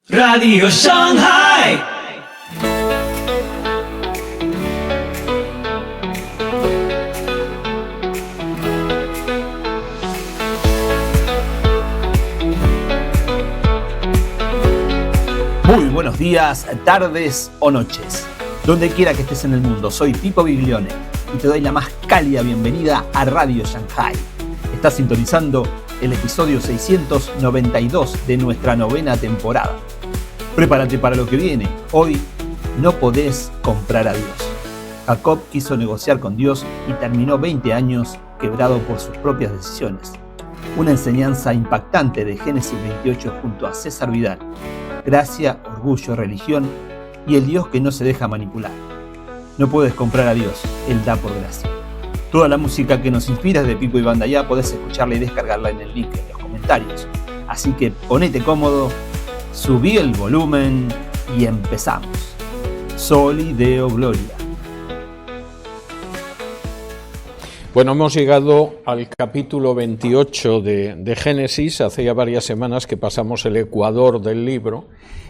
Radio Shanghai. Muy buenos días, tardes o noches. Donde quiera que estés en el mundo, soy Pipo Biglione y te doy la más cálida bienvenida a Radio Shanghai. Estás sintonizando el episodio 692 de nuestra 9ª temporada. Prepárate para lo que viene. Hoy no podés comprar a Dios. Jacob quiso negociar con Dios y terminó 20 años quebrado por sus propias decisiones. Una enseñanza impactante de Génesis 28 junto a César Vidal. Gracia, orgullo, religión y el Dios que no se deja manipular. No puedes comprar a Dios, Él da por gracia. Toda la música que nos inspira es de Pipo y Banda Ya, podés escucharla y descargarla en el link en los comentarios. Así que ponete cómodo, subí el volumen y empezamos. Soli Deo Gloria. Bueno, hemos llegado al capítulo 28 de Génesis. Hace ya varias semanas que pasamos el ecuador del libro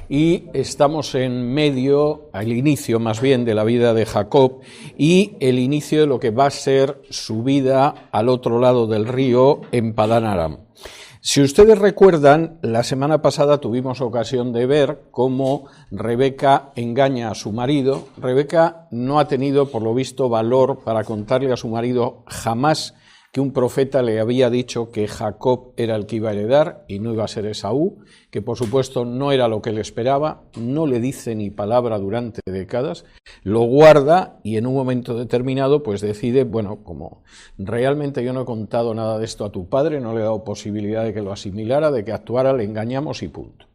y estamos en medio, al inicio más bien, de la vida de Jacob y el inicio de lo que va a ser su vida al otro lado del río, en Padán Aram. Si ustedes recuerdan, la semana pasada tuvimos ocasión de ver cómo Rebeca engaña a su marido. Rebeca no ha tenido, por lo visto, valor para contarle a su marido jamás que un profeta le había dicho que Jacob era el que iba a heredar y no iba a ser Esaú, que por supuesto no era lo que él esperaba, no le dice ni palabra durante décadas, lo guarda y en un momento determinado pues decide, bueno, como realmente yo no he contado nada de esto a tu padre, no le he dado posibilidad de que lo asimilara, de que actuara, le engañamos y punto.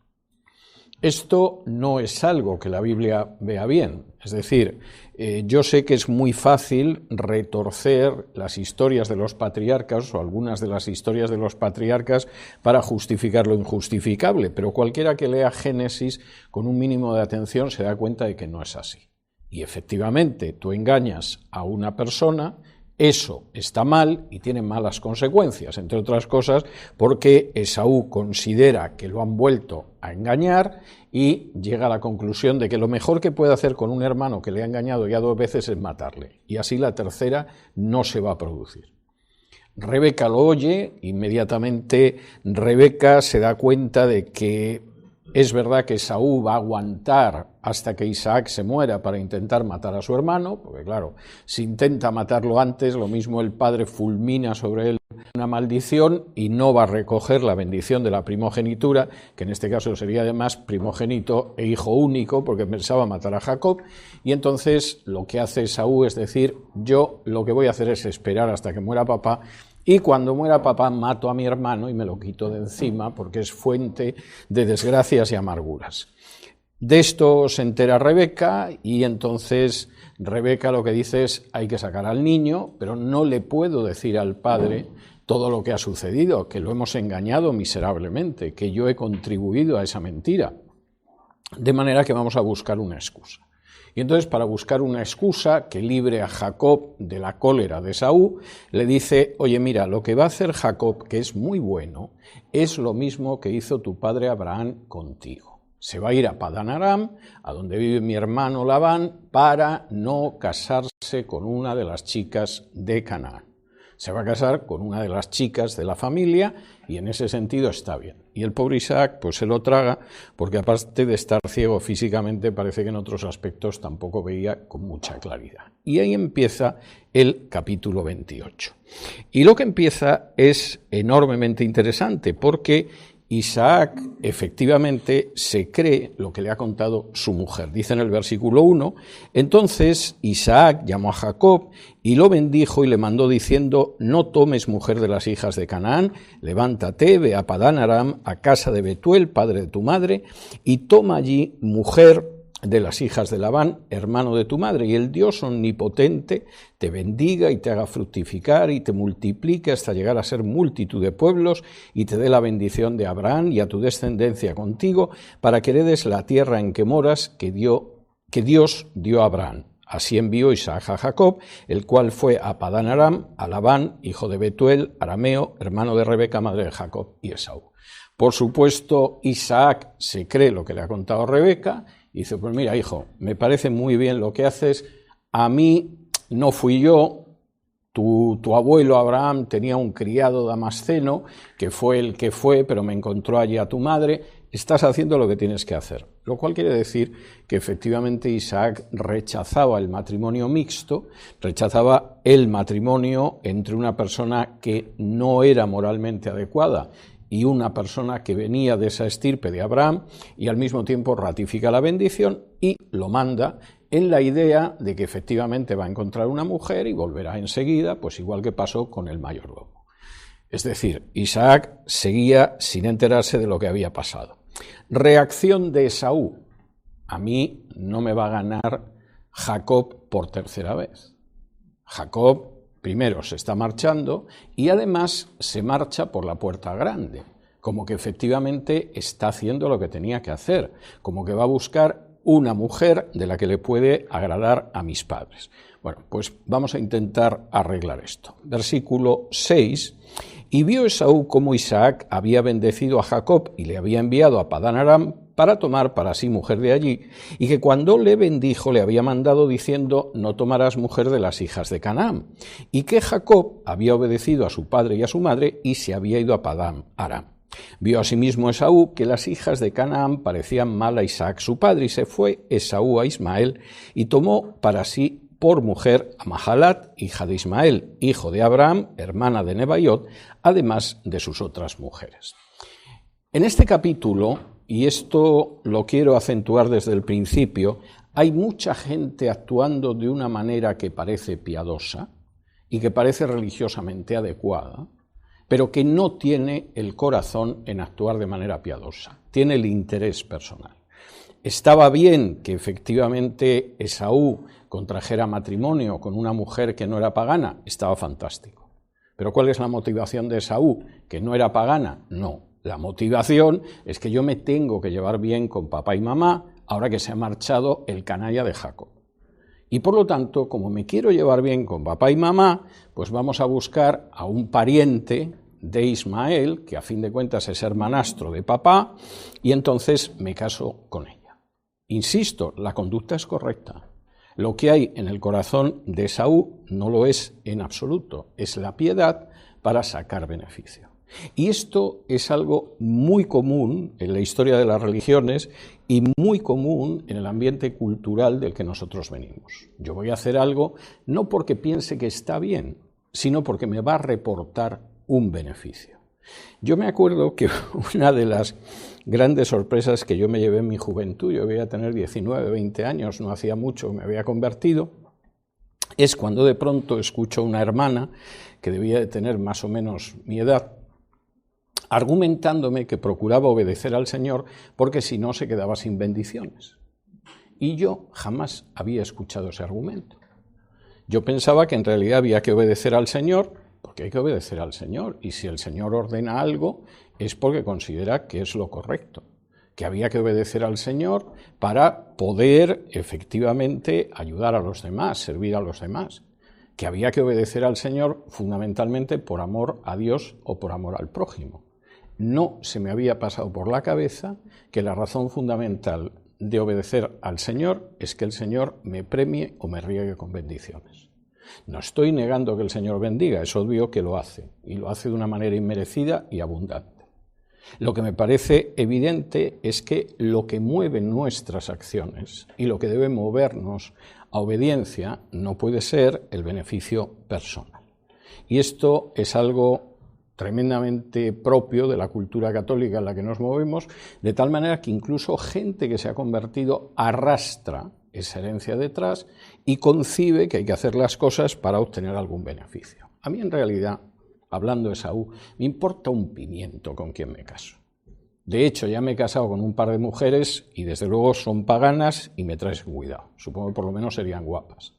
Esto no es algo que la Biblia vea bien, es decir, yo sé que es muy fácil retorcer las historias de los patriarcas o algunas de las historias de los patriarcas para justificar lo injustificable, pero cualquiera que lea Génesis con un mínimo de atención se da cuenta de que no es así. Y efectivamente, tú engañas a una persona, eso está mal y tiene malas consecuencias, entre otras cosas porque Esaú considera que lo han vuelto a engañar y llega a la conclusión de que lo mejor que puede hacer con un hermano que le ha engañado ya 2 veces es matarle, y así la tercera no se va a producir. Rebeca lo oye, inmediatamente Rebeca se da cuenta de que es verdad que Esaú va a aguantar hasta que Isaac se muera para intentar matar a su hermano, porque claro, si intenta matarlo antes, lo mismo el padre fulmina sobre él una maldición y no va a recoger la bendición de la primogenitura, que en este caso sería además primogénito e hijo único, porque pensaba matar a Jacob, y entonces lo que hace Esaú es decir, yo lo que voy a hacer es esperar hasta que muera papá, y cuando muera papá mato a mi hermano y me lo quito de encima porque es fuente de desgracias y amarguras. De esto se entera Rebeca y entonces Rebeca lo que dice es hay que sacar al niño, pero no le puedo decir al padre todo lo que ha sucedido, que lo hemos engañado miserablemente, que yo he contribuido a esa mentira. De manera que vamos a buscar una excusa. Y entonces, para buscar una excusa que libre a Jacob de la cólera de Esaú, le dice, oye, mira, lo que va a hacer Jacob, que es muy bueno, es lo mismo que hizo tu padre Abraham contigo. Se va a ir a Padán Aram, a donde vive mi hermano Labán, para no casarse con una de las chicas de Canaán. Se va a casar con una de las chicas de la familia y en ese sentido está bien. Y el pobre Isaac pues se lo traga porque aparte de estar ciego físicamente parece que en otros aspectos tampoco veía con mucha claridad. Y ahí empieza el capítulo 28. Y lo que empieza es enormemente interesante porque Isaac efectivamente se cree lo que le ha contado su mujer. Dice en el versículo 1, entonces Isaac llamó a Jacob y lo bendijo y le mandó diciendo, no tomes mujer de las hijas de Canaán, levántate, ve a Padán Aram, a casa de Betuel, padre de tu madre, y toma allí mujer de las hijas de Labán, hermano de tu madre, y el Dios omnipotente te bendiga y te haga fructificar y te multiplique hasta llegar a ser multitud de pueblos y te dé la bendición de Abraham y a tu descendencia contigo para que heredes la tierra en que moras que Dios dio a Abraham. Así envió Isaac a Jacob, el cual fue a Padán Aram, a Labán, hijo de Betuel, arameo, hermano de Rebeca, madre de Jacob y Esaú. Por supuesto, Isaac se cree lo que le ha contado Rebeca y dice, pues mira, hijo, me parece muy bien lo que haces, a mí no fui yo, tu abuelo Abraham tenía un criado damasceno, que fue el que fue, pero me encontró allí a tu madre, estás haciendo lo que tienes que hacer. Lo cual quiere decir que efectivamente Isaac rechazaba el matrimonio mixto, rechazaba el matrimonio entre una persona que no era moralmente adecuada y una persona que venía de esa estirpe de Abraham, y al mismo tiempo ratifica la bendición y lo manda en la idea de que efectivamente va a encontrar una mujer y volverá enseguida, pues igual que pasó con el mayordomo. Es decir, Isaac seguía sin enterarse de lo que había pasado. Reacción de Esaú. A mí no me va a ganar Jacob por tercera vez. Jacob primero se está marchando y además se marcha por la puerta grande, como que efectivamente está haciendo lo que tenía que hacer, como que va a buscar una mujer de la que le puede agradar a mis padres. Bueno, pues vamos a intentar arreglar esto. Versículo 6. Y vio Esaú cómo Isaac había bendecido a Jacob y le había enviado a Padán Aram para tomar para sí mujer de allí, y que cuando le bendijo le había mandado diciendo, no tomarás mujer de las hijas de Canaán, y que Jacob había obedecido a su padre y a su madre y se había ido a Padán Aram. Vio asimismo Esaú que las hijas de Canaán parecían mal a Isaac su padre, y se fue Esaú a Ismael y tomó para sí por mujer a Mahalat, hija de Ismael, hijo de Abraham, hermana de Nebaiot, además de sus otras mujeres. En este capítulo, y esto lo quiero acentuar desde el principio, hay mucha gente actuando de una manera que parece piadosa y que parece religiosamente adecuada, pero que no tiene el corazón en actuar de manera piadosa, tiene el interés personal. Estaba bien que efectivamente Esaú contrajera matrimonio con una mujer que no era pagana, estaba fantástico. Pero ¿cuál es la motivación de Esaú? ¿Que no era pagana? No. La motivación es que yo me tengo que llevar bien con papá y mamá ahora que se ha marchado el canalla de Jacob. Y por lo tanto, como me quiero llevar bien con papá y mamá, pues vamos a buscar a un pariente de Ismael, que a fin de cuentas es hermanastro de papá, y entonces me caso con ella. Insisto, la conducta es correcta. Lo que hay en el corazón de Esaú no lo es en absoluto, es la piedad para sacar beneficio. Y esto es algo muy común en la historia de las religiones y muy común en el ambiente cultural del que nosotros venimos. Yo voy a hacer algo no porque piense que está bien, sino porque me va a reportar un beneficio. Yo me acuerdo que una de las grandes sorpresas que yo me llevé en mi juventud, yo debía tener 19, 20 años, no hacía mucho, me había convertido, es cuando de pronto escucho a una hermana que debía de tener más o menos mi edad, argumentándome que procuraba obedecer al Señor porque si no se quedaba sin bendiciones. Y yo jamás había escuchado ese argumento. Yo pensaba que en realidad había que obedecer al Señor porque hay que obedecer al Señor, y si el Señor ordena algo es porque considera que es lo correcto, que había que obedecer al Señor para poder efectivamente ayudar a los demás, servir a los demás, que había que obedecer al Señor fundamentalmente por amor a Dios o por amor al prójimo. No se me había pasado por la cabeza que la razón fundamental de obedecer al Señor es que el Señor me premie o me riegue con bendiciones. No estoy negando que el Señor bendiga, es obvio que lo hace, y lo hace de una manera inmerecida y abundante. Lo que me parece evidente es que lo que mueve nuestras acciones y lo que debe movernos a obediencia no puede ser el beneficio personal. Y esto es algo tremendamente propio de la cultura católica en la que nos movemos, de tal manera que incluso gente que se ha convertido arrastra esa herencia detrás y concibe que hay que hacer las cosas para obtener algún beneficio. A mí en realidad, hablando de Esaú, me importa un pimiento con quién me caso. De hecho, ya me he casado con un par de mujeres y desde luego son paganas y me traes cuidado. Supongo que por lo menos serían guapas.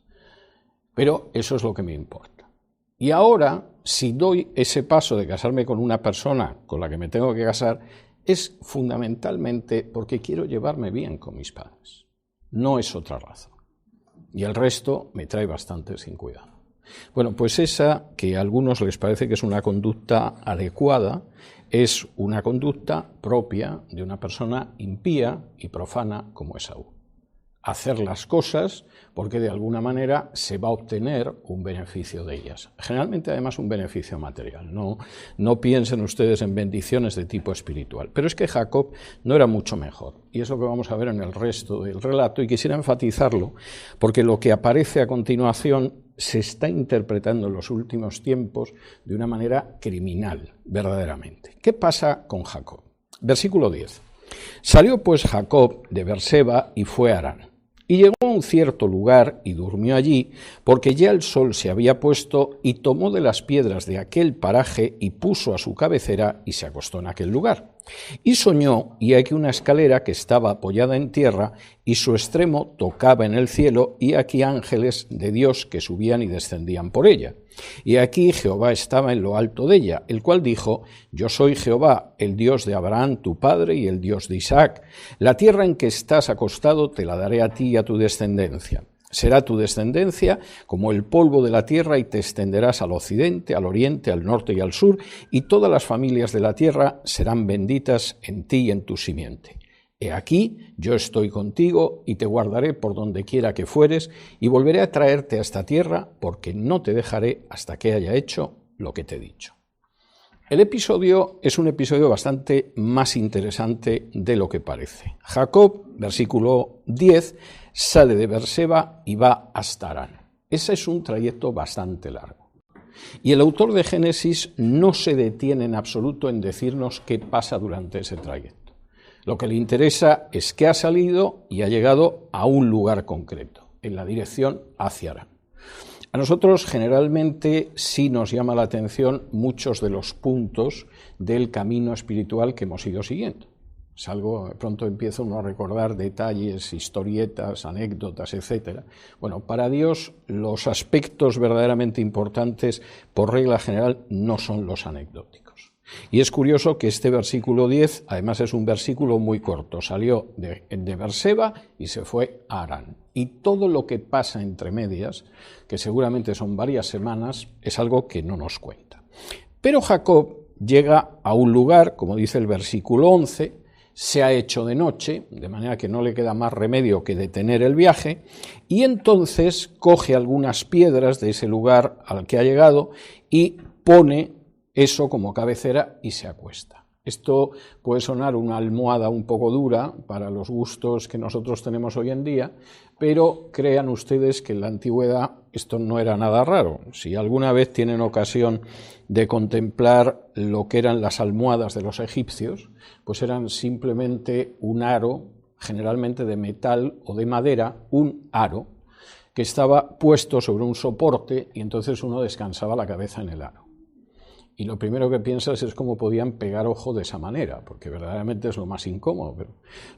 Pero eso es lo que me importa. Y ahora, si doy ese paso de casarme con una persona con la que me tengo que casar, es fundamentalmente porque quiero llevarme bien con mis padres. No es otra razón. Y el resto me trae bastante sin cuidado. Bueno, pues esa, que a algunos les parece que es una conducta adecuada, es una conducta propia de una persona impía y profana como Esaú. Hacer las cosas porque de alguna manera se va a obtener un beneficio de ellas. Generalmente además un beneficio material. No piensen ustedes en bendiciones de tipo espiritual. Pero es que Jacob no era mucho mejor. Y es lo que vamos a ver en el resto del relato. Y quisiera enfatizarlo porque lo que aparece a continuación se está interpretando en los últimos tiempos de una manera criminal, verdaderamente. ¿Qué pasa con Jacob? Versículo 10. Salió pues Jacob de Berseba y fue a Harán. Y llegó a un cierto lugar y durmió allí, porque ya el sol se había puesto, y tomó de las piedras de aquel paraje y puso a su cabecera y se acostó en aquel lugar. Y soñó, y aquí una escalera que estaba apoyada en tierra, y su extremo tocaba en el cielo, y aquí ángeles de Dios que subían y descendían por ella. Y aquí Jehová estaba en lo alto de ella, el cual dijo: Yo soy Jehová, el Dios de Abraham tu padre y el Dios de Isaac. La tierra en que estás acostado te la daré a ti y a tu descendencia. Será tu descendencia como el polvo de la tierra, y te extenderás al occidente, al oriente, al norte y al sur, y todas las familias de la tierra serán benditas en ti y en tu simiente. He aquí, yo estoy contigo y te guardaré por donde quiera que fueres, y volveré a traerte a esta tierra, porque no te dejaré hasta que haya hecho lo que te he dicho. El episodio es un episodio bastante más interesante de lo que parece. Jacob, versículo 10, sale de Berseba y va hasta Harán. Ese es un trayecto bastante largo. Y el autor de Génesis no se detiene en absoluto en decirnos qué pasa durante ese trayecto. Lo que le interesa es que ha salido y ha llegado a un lugar concreto, en la dirección hacia Harán. A nosotros generalmente sí nos llama la atención muchos de los puntos del camino espiritual que hemos ido siguiendo. Es algo, de pronto empieza uno a recordar detalles, historietas, anécdotas, etc. Bueno, para Dios los aspectos verdaderamente importantes, por regla general, no son los anecdóticos. Y es curioso que este versículo 10, además es un versículo muy corto, salió de Berseba y se fue a Harán. Y todo lo que pasa entre medias, que seguramente son varias semanas, es algo que no nos cuenta. Pero Jacob llega a un lugar, como dice el versículo 11, se ha hecho de noche, de manera que no le queda más remedio que detener el viaje, y entonces coge algunas piedras de ese lugar al que ha llegado y pone eso como cabecera y se acuesta. Esto puede sonar una almohada un poco dura para los gustos que nosotros tenemos hoy en día, pero crean ustedes que en la antigüedad esto no era nada raro. Si alguna vez tienen ocasión de contemplar lo que eran las almohadas de los egipcios, pues eran simplemente un aro, generalmente de metal o de madera, un aro, que estaba puesto sobre un soporte y entonces uno descansaba la cabeza en el aro. Y lo primero que piensas es cómo podían pegar ojo de esa manera, porque verdaderamente es lo más incómodo. Pero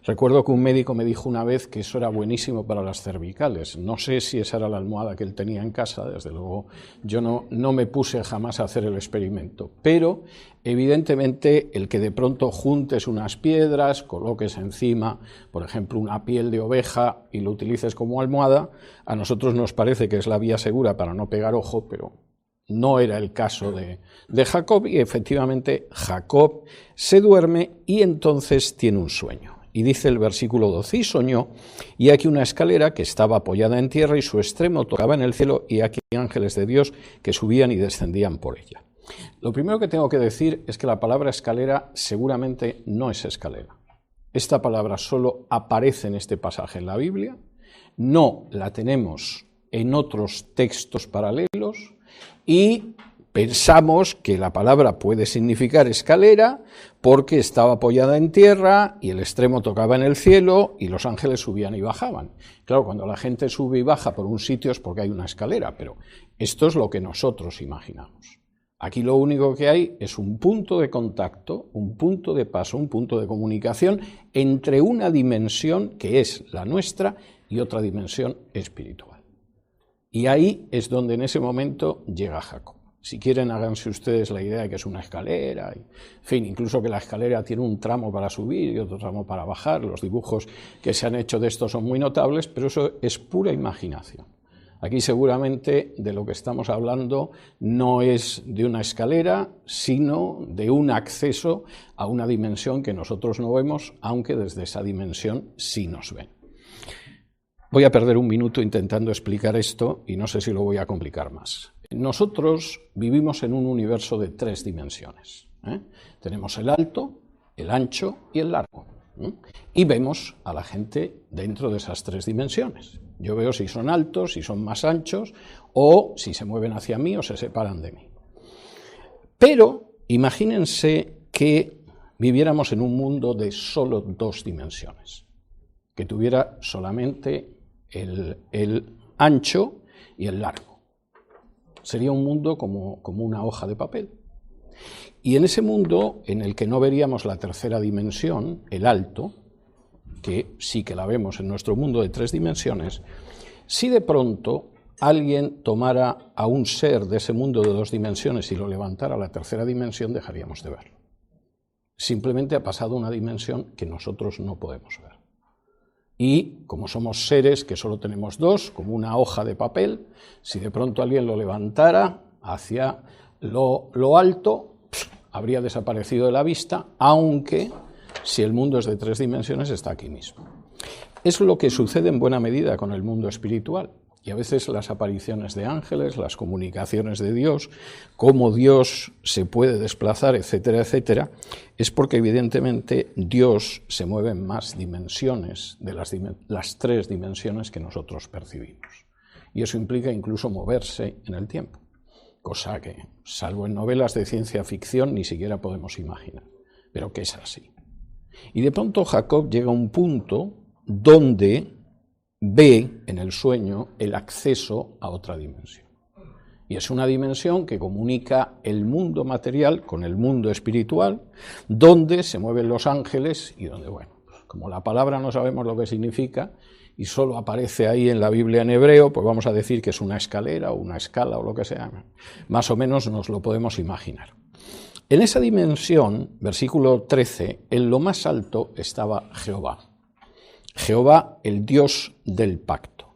recuerdo que un médico me dijo una vez que eso era buenísimo para las cervicales. No sé si esa era la almohada que él tenía en casa, desde luego yo no me puse jamás a hacer el experimento. Pero evidentemente el que de pronto juntes unas piedras, coloques encima, por ejemplo, una piel de oveja y lo utilices como almohada, a nosotros nos parece que es la vía segura para no pegar ojo, pero no era el caso de Jacob, y efectivamente Jacob se duerme y entonces tiene un sueño. Y dice el versículo 12, y soñó, y aquí una escalera que estaba apoyada en tierra y su extremo tocaba en el cielo, y aquí ángeles de Dios que subían y descendían por ella. Lo primero que tengo que decir es que la palabra escalera seguramente no es escalera. Esta palabra solo aparece en este pasaje en la Biblia, no la tenemos en otros textos paralelos, y pensamos que la palabra puede significar escalera porque estaba apoyada en tierra y el extremo tocaba en el cielo y los ángeles subían y bajaban. Claro, cuando la gente sube y baja por un sitio es porque hay una escalera, pero esto es lo que nosotros imaginamos. Aquí lo único que hay es un punto de contacto, un punto de paso, un punto de comunicación entre una dimensión que es la nuestra y otra dimensión espiritual. Y ahí es donde en ese momento llega Jacob. Si quieren, háganse ustedes la idea de que es una escalera, en fin, incluso que la escalera tiene un tramo para subir y otro tramo para bajar. Los dibujos que se han hecho de esto son muy notables, pero eso es pura imaginación. Aquí seguramente de lo que estamos hablando no es de una escalera, sino de un acceso a una dimensión que nosotros no vemos, aunque desde esa dimensión sí nos ven. Voy a perder un minuto intentando explicar esto y no sé si lo voy a complicar más. Nosotros vivimos en un universo de 3 dimensiones. Tenemos el alto, el ancho y el largo. Y vemos a la gente dentro de esas 3 dimensiones. Yo veo si son altos, si son más anchos, o si se mueven hacia mí o se separan de mí. Pero imagínense que viviéramos en un mundo de solo 2 dimensiones, que tuviera solamente el ancho y el largo. Sería un mundo como una hoja de papel. Y en ese mundo en el que no veríamos la tercera dimensión, el alto, que sí que la vemos en nuestro mundo de 3 dimensiones, si de pronto alguien tomara a un ser de ese mundo de 2 dimensiones y lo levantara a la tercera dimensión, dejaríamos de verlo. Simplemente ha pasado una dimensión que nosotros no podemos ver. Y como somos seres que solo tenemos 2, como una hoja de papel, si de pronto alguien lo levantara hacia lo alto, habría desaparecido de la vista, aunque si el mundo es de 3 dimensiones está aquí mismo. Es lo que sucede en buena medida con el mundo espiritual. Y a veces las apariciones de ángeles, las comunicaciones de Dios, cómo Dios se puede desplazar, etcétera, etcétera, es porque evidentemente Dios se mueve en más dimensiones de las 3 dimensiones que nosotros percibimos. Y eso implica incluso moverse en el tiempo, cosa que, salvo en novelas de ciencia ficción, ni siquiera podemos imaginar, pero que es así. Y de pronto Jacob llega a un punto donde ve en el sueño el acceso a otra dimensión. Y es una dimensión que comunica el mundo material con el mundo espiritual, donde se mueven los ángeles y donde, bueno, como la palabra no sabemos lo que significa y solo aparece ahí en la Biblia en hebreo, pues vamos a decir que es una escalera o una escala o lo que sea. Más o menos nos lo podemos imaginar. En esa dimensión, versículo 13, en lo más alto estaba Jehová. Jehová, el Dios del pacto.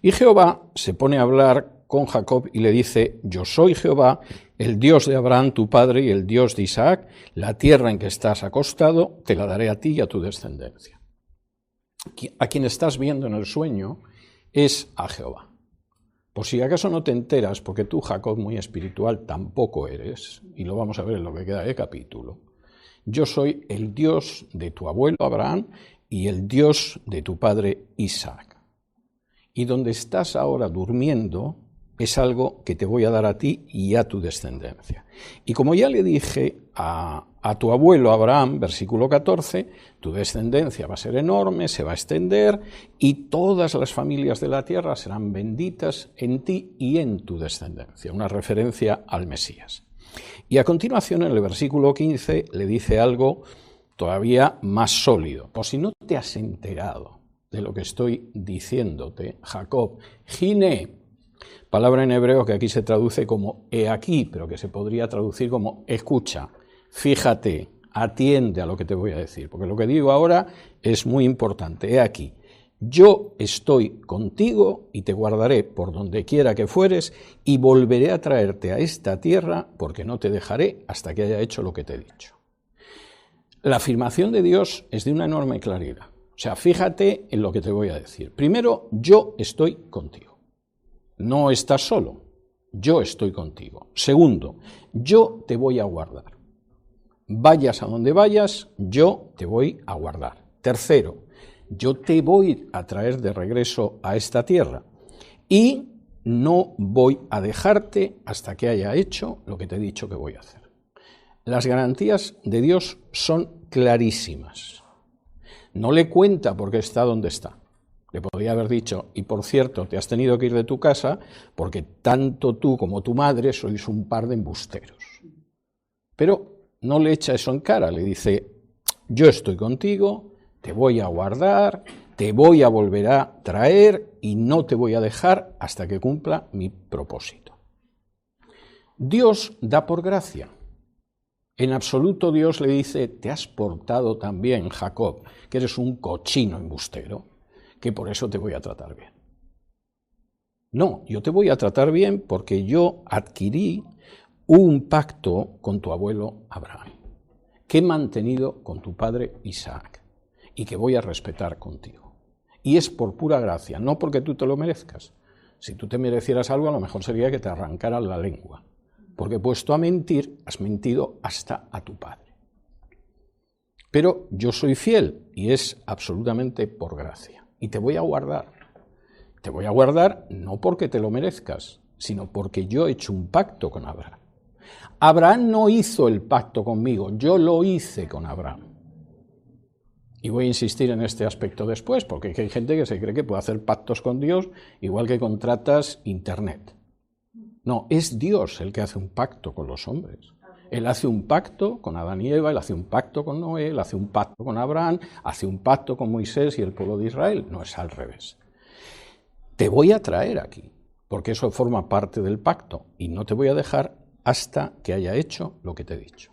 Y Jehová se pone a hablar con Jacob y le dice: yo soy Jehová, el Dios de Abraham tu padre y el Dios de Isaac, la tierra en que estás acostado te la daré a ti y a tu descendencia. A quien estás viendo en el sueño es a Jehová. Por si acaso no te enteras, porque tú, Jacob, muy espiritual, tampoco eres, y lo vamos a ver en lo que queda de capítulo, yo soy el Dios de tu abuelo Abraham y el Dios de tu padre Isaac. Y donde estás ahora durmiendo es algo que te voy a dar a ti y a tu descendencia. Y como ya le dije a tu abuelo Abraham, versículo 14, tu descendencia va a ser enorme, se va a extender y todas las familias de la tierra serán benditas en ti y en tu descendencia. Una referencia al Mesías. Y a continuación, en el versículo 15, le dice algo todavía más sólido. Por si no te has enterado de lo que estoy diciéndote, Jacob, Gine, palabra en hebreo que aquí se traduce como he aquí, pero que se podría traducir como escucha, fíjate, atiende a lo que te voy a decir, porque lo que digo ahora es muy importante. He aquí, yo estoy contigo y te guardaré por donde quiera que fueres y volveré a traerte a esta tierra porque no te dejaré hasta que haya hecho lo que te he dicho. La afirmación de Dios es de una enorme claridad. O sea, fíjate en lo que te voy a decir. Primero, yo estoy contigo. No estás solo, yo estoy contigo. Segundo, yo te voy a guardar. Vayas a donde vayas, yo te voy a guardar. Tercero, yo te voy a traer de regreso a esta tierra y no voy a dejarte hasta que haya hecho lo que te he dicho que voy a hacer. Las garantías de Dios son clarísimas. No le cuenta por qué está donde está. Le podría haber dicho, y por cierto, te has tenido que ir de tu casa porque tanto tú como tu madre sois un par de embusteros. Pero no le echa eso en cara, le dice, yo estoy contigo, te voy a guardar, te voy a volver a traer y no te voy a dejar hasta que cumpla mi propósito. Dios da por gracia. En absoluto Dios le dice, te has portado tan bien, Jacob, que eres un cochino embustero, que por eso te voy a tratar bien. No, yo te voy a tratar bien porque yo adquirí un pacto con tu abuelo Abraham, que he mantenido con tu padre Isaac y que voy a respetar contigo. Y es por pura gracia, no porque tú te lo merezcas. Si tú te merecieras algo, a lo mejor sería que te arrancaran la lengua, porque puesto a mentir, has mentido hasta a tu padre. Pero yo soy fiel y es absolutamente por gracia. Y te voy a guardar. Te voy a guardar no porque te lo merezcas, sino porque yo he hecho un pacto con Abraham. Abraham no hizo el pacto conmigo, yo lo hice con Abraham. Y voy a insistir en este aspecto después, porque hay gente que se cree que puede hacer pactos con Dios, igual que contratas internet. No, es Dios el que hace un pacto con los hombres. Él hace un pacto con Adán y Eva, él hace un pacto con Noé, él hace un pacto con Abraham, hace un pacto con Moisés y el pueblo de Israel. No es al revés. Te voy a traer aquí, porque eso forma parte del pacto, y no te voy a dejar hasta que haya hecho lo que te he dicho.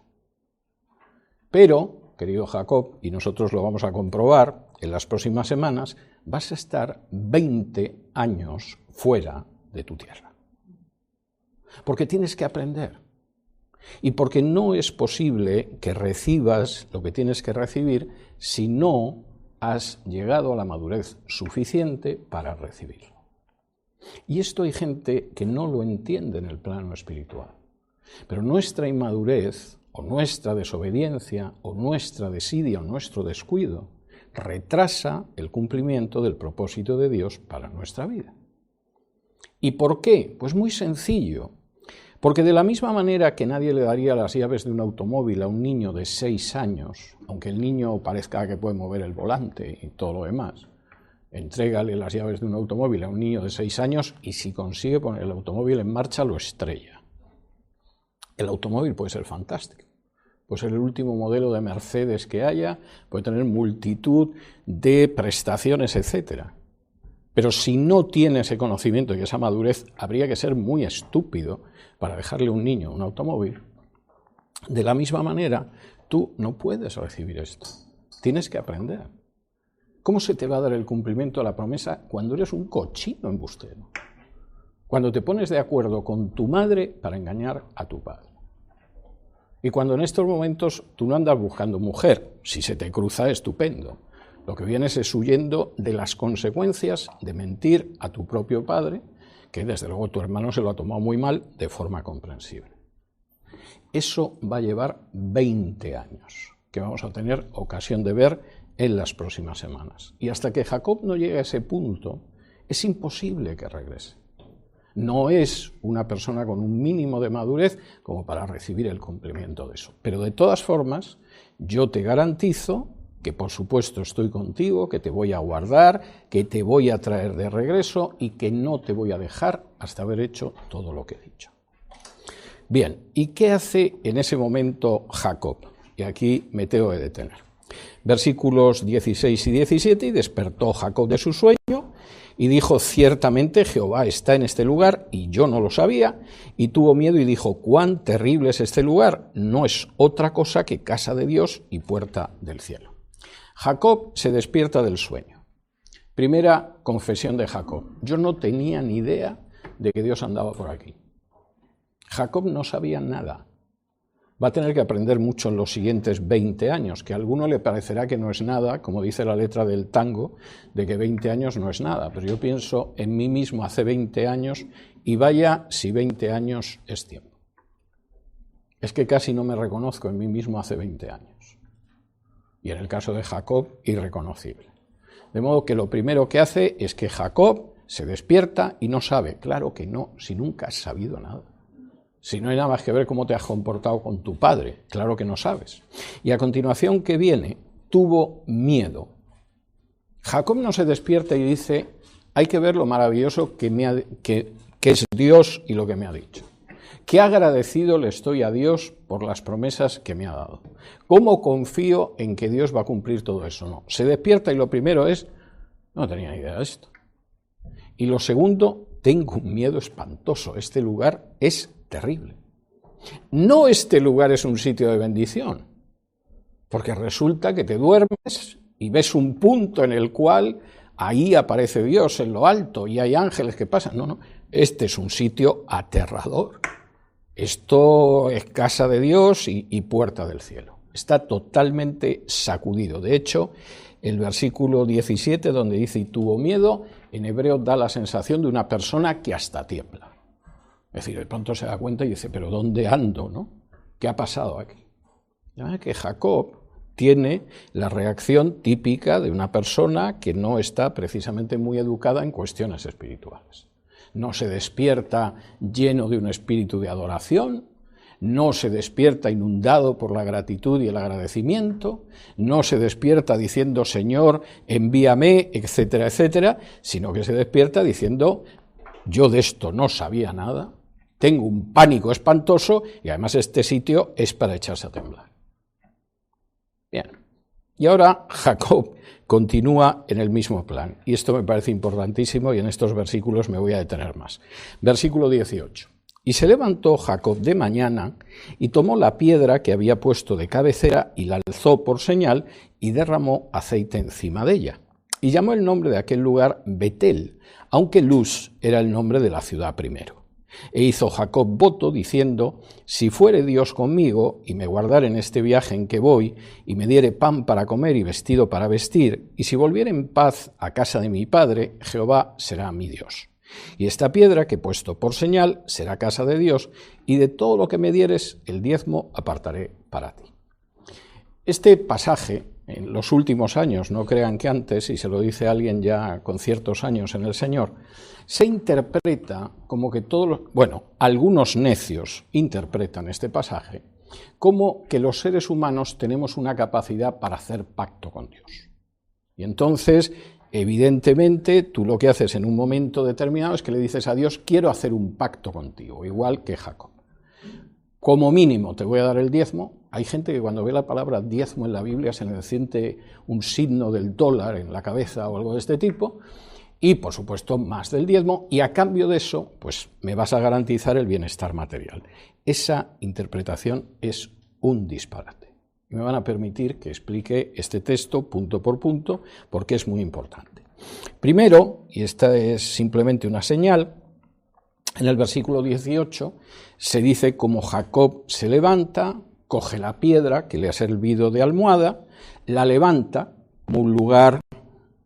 Pero, querido Jacob, y nosotros lo vamos a comprobar en las próximas semanas, vas a estar 20 años fuera de tu tierra. Porque tienes que aprender. Y porque no es posible que recibas lo que tienes que recibir si no has llegado a la madurez suficiente para recibirlo. Y esto hay gente que no lo entiende en el plano espiritual. Pero nuestra inmadurez, o nuestra desobediencia, o nuestra desidia, o nuestro descuido, retrasa el cumplimiento del propósito de Dios para nuestra vida. ¿Y por qué? Pues muy sencillo. Porque de la misma manera que nadie le daría las llaves de un automóvil a un niño de 6 años, aunque el niño parezca que puede mover el volante y todo lo demás, entrégale las llaves de un automóvil a un niño de 6 años y si consigue poner el automóvil en marcha lo estrella. El automóvil puede ser fantástico, puede ser el último modelo de Mercedes que haya, puede tener multitud de prestaciones, etcétera. Pero si no tiene ese conocimiento y esa madurez, habría que ser muy estúpido para dejarle a un niño un automóvil. De la misma manera, tú no puedes recibir esto. Tienes que aprender. ¿Cómo se te va a dar el cumplimiento a la promesa cuando eres un cochino embustero? Cuando te pones de acuerdo con tu madre para engañar a tu padre. Y cuando en estos momentos tú no andas buscando mujer, si se te cruza, estupendo. Lo que vienes es huyendo de las consecuencias de mentir a tu propio padre, que desde luego tu hermano se lo ha tomado muy mal, de forma comprensible. Eso va a llevar 20 años, que vamos a tener ocasión de ver en las próximas semanas. Y hasta que Jacob no llegue a ese punto, es imposible que regrese. No es una persona con un mínimo de madurez como para recibir el cumplimiento de eso. Pero de todas formas, yo te garantizo que por supuesto estoy contigo, que te voy a guardar, que te voy a traer de regreso y que no te voy a dejar hasta haber hecho todo lo que he dicho. Bien, ¿y qué hace en ese momento Jacob? Y aquí me tengo que detener. Versículos 16 y 17, y despertó Jacob de su sueño y dijo, ciertamente Jehová está en este lugar y yo no lo sabía, y tuvo miedo y dijo, cuán terrible es este lugar, no es otra cosa que casa de Dios y puerta del cielo. Jacob se despierta del sueño. Primera confesión de Jacob. Yo no tenía ni idea de que Dios andaba por aquí. Jacob no sabía nada. Va a tener que aprender mucho en los siguientes 20 años, que a alguno le parecerá que no es nada, como dice la letra del tango, de que 20 años no es nada. Pero yo pienso en mí mismo hace 20 años y vaya si 20 años es tiempo. Es que casi no me reconozco en mí mismo hace 20 años. Y en el caso de Jacob, irreconocible. De modo que lo primero que hace es que Jacob se despierta y no sabe. Claro que no, si nunca has sabido nada. Si no hay nada más que ver cómo te has comportado con tu padre, claro que no sabes. Y a continuación, ¿qué viene? Tuvo miedo. Jacob no se despierta y dice, hay que ver lo maravilloso que es Dios y lo que me ha dicho. Qué agradecido le estoy a Dios por las promesas que me ha dado. ¿Cómo confío en que Dios va a cumplir todo eso? No. Se despierta y lo primero es, no tenía ni idea de esto. Y lo segundo, tengo un miedo espantoso. Este lugar es terrible. No este lugar es un sitio de bendición, porque resulta que te duermes y ves un punto en el cual ahí aparece Dios en lo alto y hay ángeles que pasan. No, no, este es un sitio aterrador. Esto es casa de Dios y puerta del cielo. Está totalmente sacudido. De hecho, el versículo 17, donde dice, y tuvo miedo, en hebreo da la sensación de una persona que hasta tiembla. Es decir, de pronto se da cuenta y dice, pero ¿dónde ando, no? ¿Qué ha pasado aquí? Ya que Jacob tiene la reacción típica de una persona que no está precisamente muy educada en cuestiones espirituales. No se despierta lleno de un espíritu de adoración, no se despierta inundado por la gratitud y el agradecimiento, no se despierta diciendo, Señor, envíame, etcétera, etcétera, sino que se despierta diciendo, yo de esto no sabía nada, tengo un pánico espantoso y además este sitio es para echarse a temblar. Bien, y ahora Jacob continúa en el mismo plan, y esto me parece importantísimo y en estos versículos me voy a detener más. Versículo 18. Y se levantó Jacob de mañana y tomó la piedra que había puesto de cabecera y la alzó por señal y derramó aceite encima de ella. Y llamó el nombre de aquel lugar Betel, aunque Luz era el nombre de la ciudad primero. E hizo Jacob voto diciendo, si fuere Dios conmigo y me guardare en este viaje en que voy y me diere pan para comer y vestido para vestir, y si volviere en paz a casa de mi padre, Jehová será mi Dios. Y esta piedra que he puesto por señal será casa de Dios, y de todo lo que me dieres el diezmo apartaré para ti. Este pasaje, en los últimos años, no crean que antes, y se lo dice alguien ya con ciertos años en el Señor, se interpreta como que algunos necios interpretan este pasaje como que los seres humanos tenemos una capacidad para hacer pacto con Dios. Y entonces, evidentemente, tú lo que haces en un momento determinado es que le dices a Dios, quiero hacer un pacto contigo, igual que Jacob. Como mínimo te voy a dar el diezmo. Hay gente que cuando ve la palabra diezmo en la Biblia se le siente un signo del dólar en la cabeza o algo de este tipo, y por supuesto más del diezmo, y a cambio de eso, pues me vas a garantizar el bienestar material. Esa interpretación es un disparate. Y me van a permitir que explique este texto punto por punto, porque es muy importante. Primero, y esta es simplemente una señal, en el versículo 18 se dice como Jacob se levanta, coge la piedra que le ha servido de almohada, la levanta como un lugar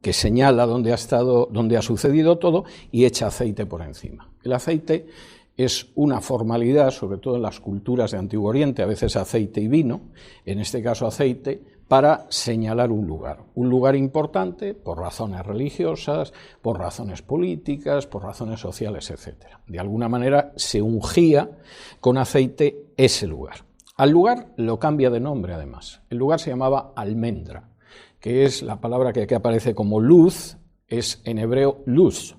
que señala dónde ha sucedido todo y echa aceite por encima. El aceite es una formalidad, sobre todo en las culturas de Antiguo Oriente, a veces aceite y vino, en este caso aceite, para señalar un lugar importante por razones religiosas, por razones políticas, por razones sociales, etc. De alguna manera se ungía con aceite ese lugar. Al lugar lo cambia de nombre además. El lugar se llamaba Almendra, que es la palabra que aquí aparece como luz, es en hebreo luz,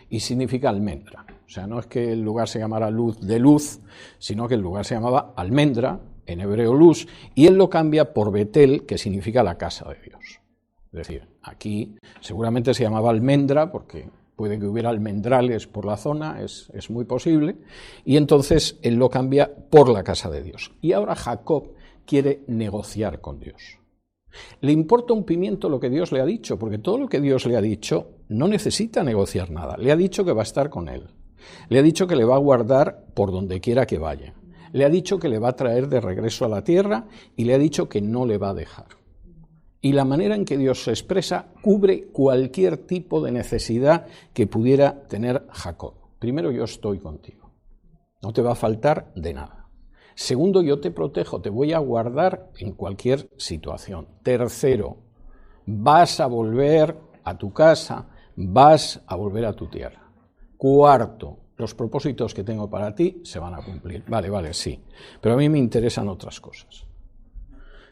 y significa almendra. O sea, no es que el lugar se llamara luz de luz, sino que el lugar se llamaba almendra, en hebreo luz, y él lo cambia por Betel, que significa la casa de Dios. Es decir, aquí seguramente se llamaba almendra, porque puede que hubiera almendrales por la zona, es muy posible, y entonces él lo cambia por la casa de Dios. Y ahora Jacob quiere negociar con Dios. Le importa un pimiento lo que Dios le ha dicho, porque todo lo que Dios le ha dicho no necesita negociar nada. Le ha dicho que va a estar con él. Le ha dicho que le va a guardar por donde quiera que vaya. Le ha dicho que le va a traer de regreso a la tierra y le ha dicho que no le va a dejar. Y la manera en que Dios se expresa cubre cualquier tipo de necesidad que pudiera tener Jacob. Primero, yo estoy contigo. No te va a faltar de nada. Segundo, yo te protejo, te voy a guardar en cualquier situación. Tercero, vas a volver a tu casa, vas a volver a tu tierra. Cuarto, los propósitos que tengo para ti se van a cumplir. Vale, sí, pero a mí me interesan otras cosas.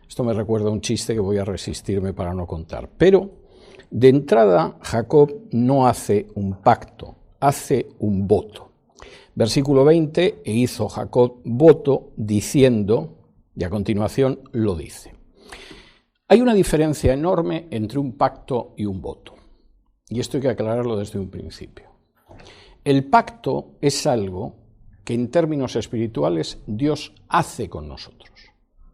Esto me recuerda a un chiste que voy a resistirme para no contar. Pero, de entrada, Jacob no hace un pacto, hace un voto. Versículo 20, e hizo Jacob voto diciendo, y a continuación lo dice. Hay una diferencia enorme entre un pacto y un voto, y esto hay que aclararlo desde un principio. El pacto es algo que en términos espirituales Dios hace con nosotros.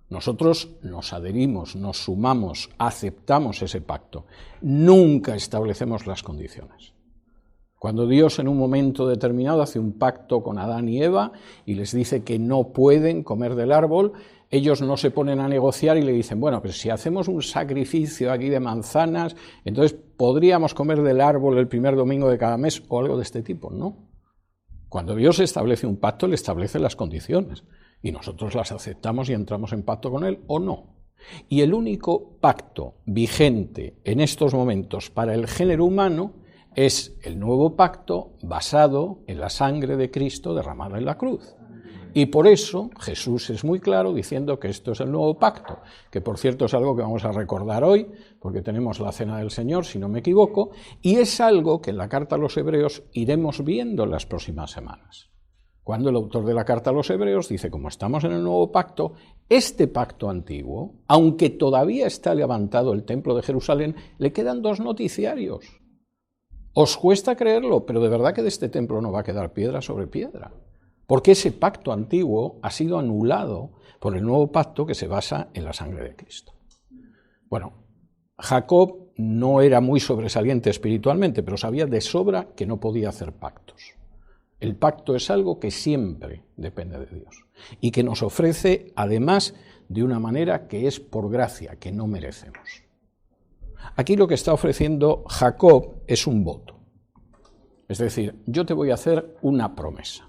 Nosotros nos adherimos, nos sumamos, aceptamos ese pacto. Nunca establecemos las condiciones. Cuando Dios en un momento determinado hace un pacto con Adán y Eva y les dice que no pueden comer del árbol, ellos no se ponen a negociar y le dicen, bueno, pero si hacemos un sacrificio aquí de manzanas, entonces podríamos comer del árbol el primer domingo de cada mes o algo de este tipo. No. Cuando Dios establece un pacto, le establece las condiciones y nosotros las aceptamos y entramos en pacto con Él o no. Y el único pacto vigente en estos momentos para el género humano es el nuevo pacto basado en la sangre de Cristo derramada en la cruz. Y por eso Jesús es muy claro diciendo que esto es el nuevo pacto, que por cierto es algo que vamos a recordar hoy, porque tenemos la Cena del Señor, si no me equivoco, y es algo que en la carta a los Hebreos iremos viendo en las próximas semanas. Cuando el autor de la carta a los Hebreos dice, como estamos en el nuevo pacto, este pacto antiguo, aunque todavía está levantado el templo de Jerusalén, le quedan 2 noticiarios. Os cuesta creerlo, pero de verdad que de este templo no va a quedar piedra sobre piedra, porque ese pacto antiguo ha sido anulado por el nuevo pacto que se basa en la sangre de Cristo. Bueno, Jacob no era muy sobresaliente espiritualmente, pero sabía de sobra que no podía hacer pactos. El pacto es algo que siempre depende de Dios y que nos ofrece, además, de una manera que es por gracia, que no merecemos. Aquí lo que está ofreciendo Jacob es un voto. Es decir, yo te voy a hacer una promesa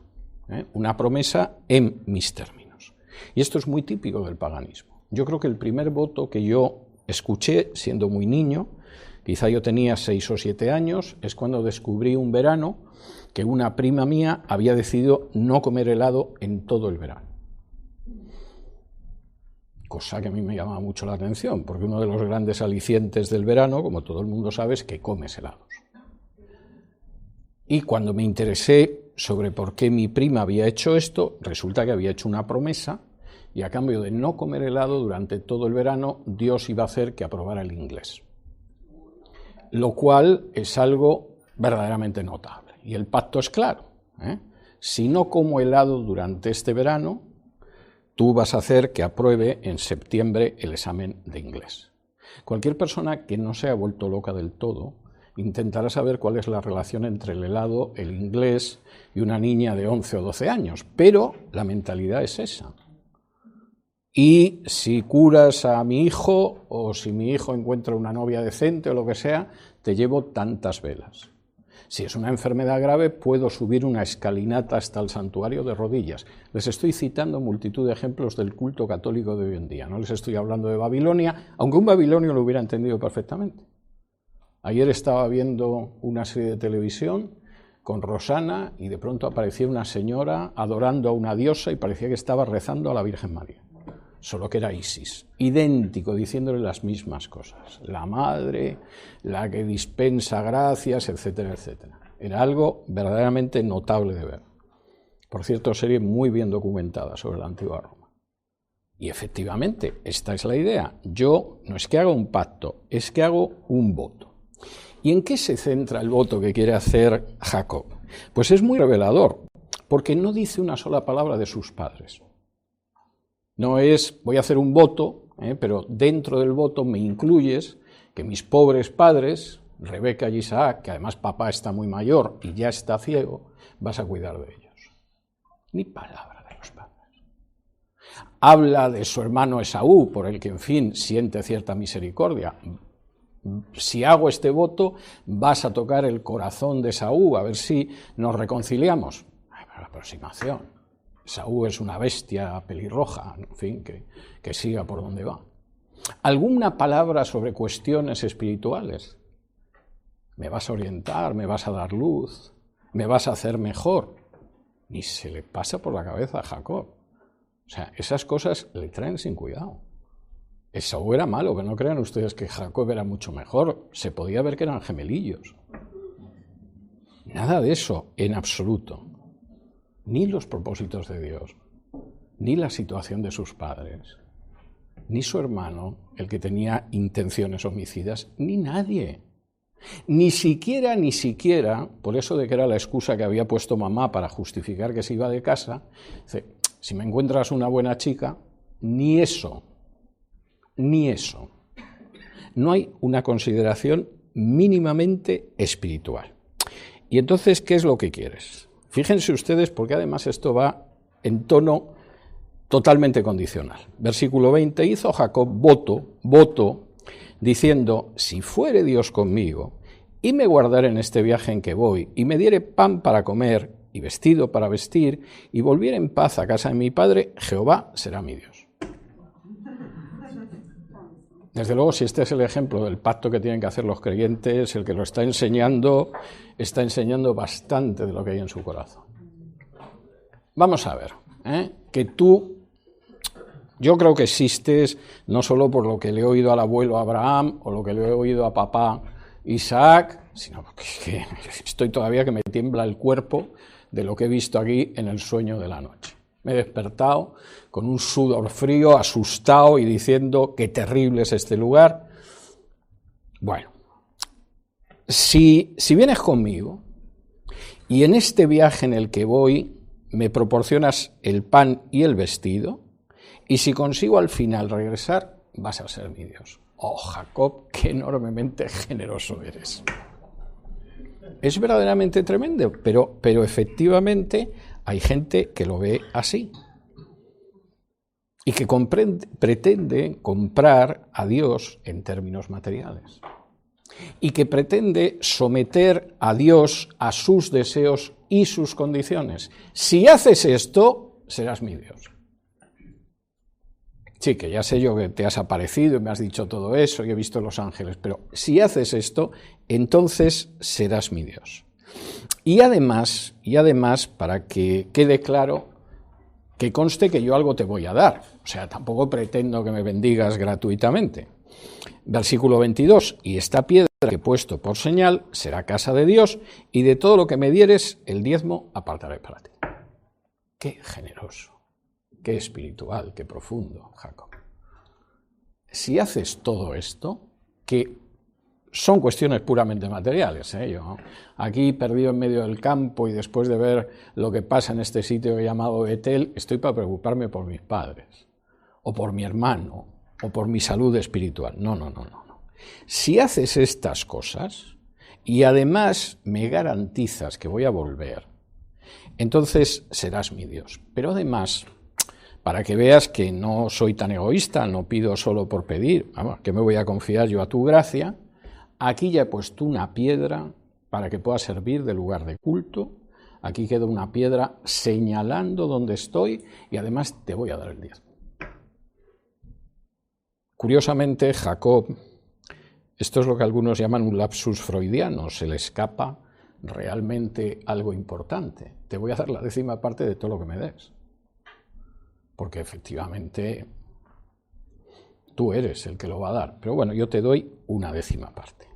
en mis términos. Y esto es muy típico del paganismo. Yo creo que el primer voto que yo escuché siendo muy niño, quizá yo tenía 6 o 7 años, es cuando descubrí un verano que una prima mía había decidido no comer helado en todo el verano. Cosa que a mí me llamaba mucho la atención, porque uno de los grandes alicientes del verano, como todo el mundo sabe, es que comes helados. Y cuando me interesé sobre por qué mi prima había hecho esto, resulta que había hecho una promesa y a cambio de no comer helado durante todo el verano, Dios iba a hacer que aprobara el inglés. Lo cual es algo verdaderamente notable. Y el pacto es claro. Si no como helado durante este verano, tú vas a hacer que apruebe en septiembre el examen de inglés. Cualquier persona que no se haya vuelto loca del todo intentará saber cuál es la relación entre el helado, el inglés y una niña de 11 o 12 años, pero la mentalidad es esa. Y si curas a mi hijo o si mi hijo encuentra una novia decente o lo que sea, te llevo tantas velas. Si es una enfermedad grave, puedo subir una escalinata hasta el santuario de rodillas. Les estoy citando multitud de ejemplos del culto católico de hoy en día. No les estoy hablando de Babilonia, aunque un babilonio lo hubiera entendido perfectamente. Ayer estaba viendo una serie de televisión con Rosana y de pronto aparecía una señora adorando a una diosa y parecía que estaba rezando a la Virgen María. Solo que era Isis, idéntico, diciéndole las mismas cosas. La madre, la que dispensa gracias, etcétera, etcétera. Era algo verdaderamente notable de ver. Por cierto, serie muy bien documentada sobre la antigua Roma. Y efectivamente, esta es la idea. Yo no es que haga un pacto, es que hago un voto. ¿Y en qué se centra el voto que quiere hacer Jacob? Pues es muy revelador, porque no dice una sola palabra de sus padres. No es, voy a hacer un voto, pero dentro del voto me incluyes que mis pobres padres, Rebeca y Isaac, que además papá está muy mayor y ya está ciego, vas a cuidar de ellos. Ni palabra de los padres. Habla de su hermano Esaú, por el que, en fin, siente cierta misericordia. Si hago este voto, vas a tocar el corazón de Esaú, a ver si nos reconciliamos. La aproximación. Esaú es una bestia pelirroja, en fin, que siga por donde va. ¿Alguna palabra sobre cuestiones espirituales? ¿Me vas a orientar? ¿Me vas a dar luz? ¿Me vas a hacer mejor? Ni se le pasa por la cabeza a Jacob. O sea, esas cosas le traen sin cuidado. Esaú era malo, pero no crean ustedes que Jacob era mucho mejor. Se podía ver que eran gemelillos. Nada de eso, en absoluto. Ni los propósitos de Dios, ni la situación de sus padres, ni su hermano, el que tenía intenciones homicidas, ni nadie. Ni siquiera, por eso de que era la excusa que había puesto mamá para justificar que se iba de casa, dice, si me encuentras una buena chica, ni eso ni eso. No hay una consideración mínimamente espiritual. Y entonces, ¿qué es lo que quieres? Fíjense ustedes, porque además esto va en tono totalmente condicional. Versículo 20, hizo Jacob voto, diciendo, si fuere Dios conmigo, y me guardare en este viaje en que voy, y me diere pan para comer, y vestido para vestir, y volviere en paz a casa de mi padre, Jehová será mi Dios. Desde luego, si este es el ejemplo del pacto que tienen que hacer los creyentes, el que lo está enseñando bastante de lo que hay en su corazón. Vamos a ver, que yo creo que existes no solo por lo que le he oído al abuelo Abraham o lo que le he oído a papá Isaac, sino porque estoy todavía que me tiembla el cuerpo de lo que he visto aquí en el sueño de la noche. Me he despertado con un sudor frío, asustado y diciendo qué terrible es este lugar. Bueno, si vienes conmigo y en este viaje en el que voy me proporcionas el pan y el vestido, y si consigo al final regresar, vas a ser mi Dios. Oh, Jacob, qué enormemente generoso eres. Es verdaderamente tremendo, pero efectivamente hay gente que lo ve así y que pretende comprar a Dios en términos materiales y que pretende someter a Dios a sus deseos y sus condiciones. Si haces esto, serás mi Dios. Sí, que ya sé yo que te has aparecido y me has dicho todo eso y he visto los ángeles, pero si haces esto, entonces serás mi Dios. Y además, para que quede claro, que conste que yo algo te voy a dar. O sea, tampoco pretendo que me bendigas gratuitamente. Versículo 22, y esta piedra que he puesto por señal será casa de Dios, y de todo lo que me dieres, el diezmo apartaré para ti. Qué generoso. Qué espiritual, qué profundo, Jacob. Si haces todo esto, que son cuestiones puramente materiales, yo aquí perdido en medio del campo y después de ver lo que pasa en este sitio llamado Betel, estoy para preocuparme por mis padres, o por mi hermano, o por mi salud espiritual. No. Si haces estas cosas y además me garantizas que voy a volver, entonces serás mi Dios. Pero además, para que veas que no soy tan egoísta, no pido solo por pedir, vamos, que me voy a confiar yo a tu gracia, aquí ya he puesto una piedra para que pueda servir de lugar de culto, aquí queda una piedra señalando dónde estoy y además te voy a dar el diezmo. Curiosamente, Jacob, esto es lo que algunos llaman un lapsus freudiano, se le escapa realmente algo importante. Te voy a dar la 10ª parte de todo lo que me des. Porque efectivamente tú eres el que lo va a dar. Pero bueno, yo te doy una 10ª parte.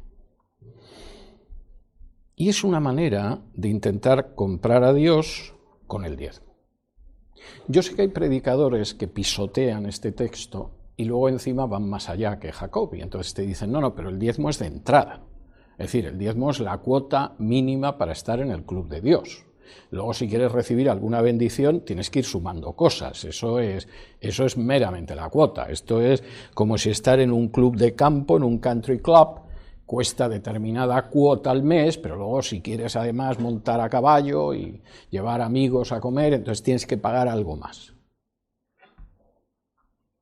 Y es una manera de intentar comprar a Dios con el diezmo. Yo sé que hay predicadores que pisotean este texto y luego encima van más allá que Jacob. Y entonces te dicen, no, pero el diezmo es de entrada. Es decir, el diezmo es la cuota mínima para estar en el club de Dios. Luego, si quieres recibir alguna bendición, tienes que ir sumando cosas. Eso es meramente la cuota. Esto es como si estar en un club de campo, en un country club, cuesta determinada cuota al mes, pero luego si quieres además montar a caballo y llevar amigos a comer, entonces tienes que pagar algo más.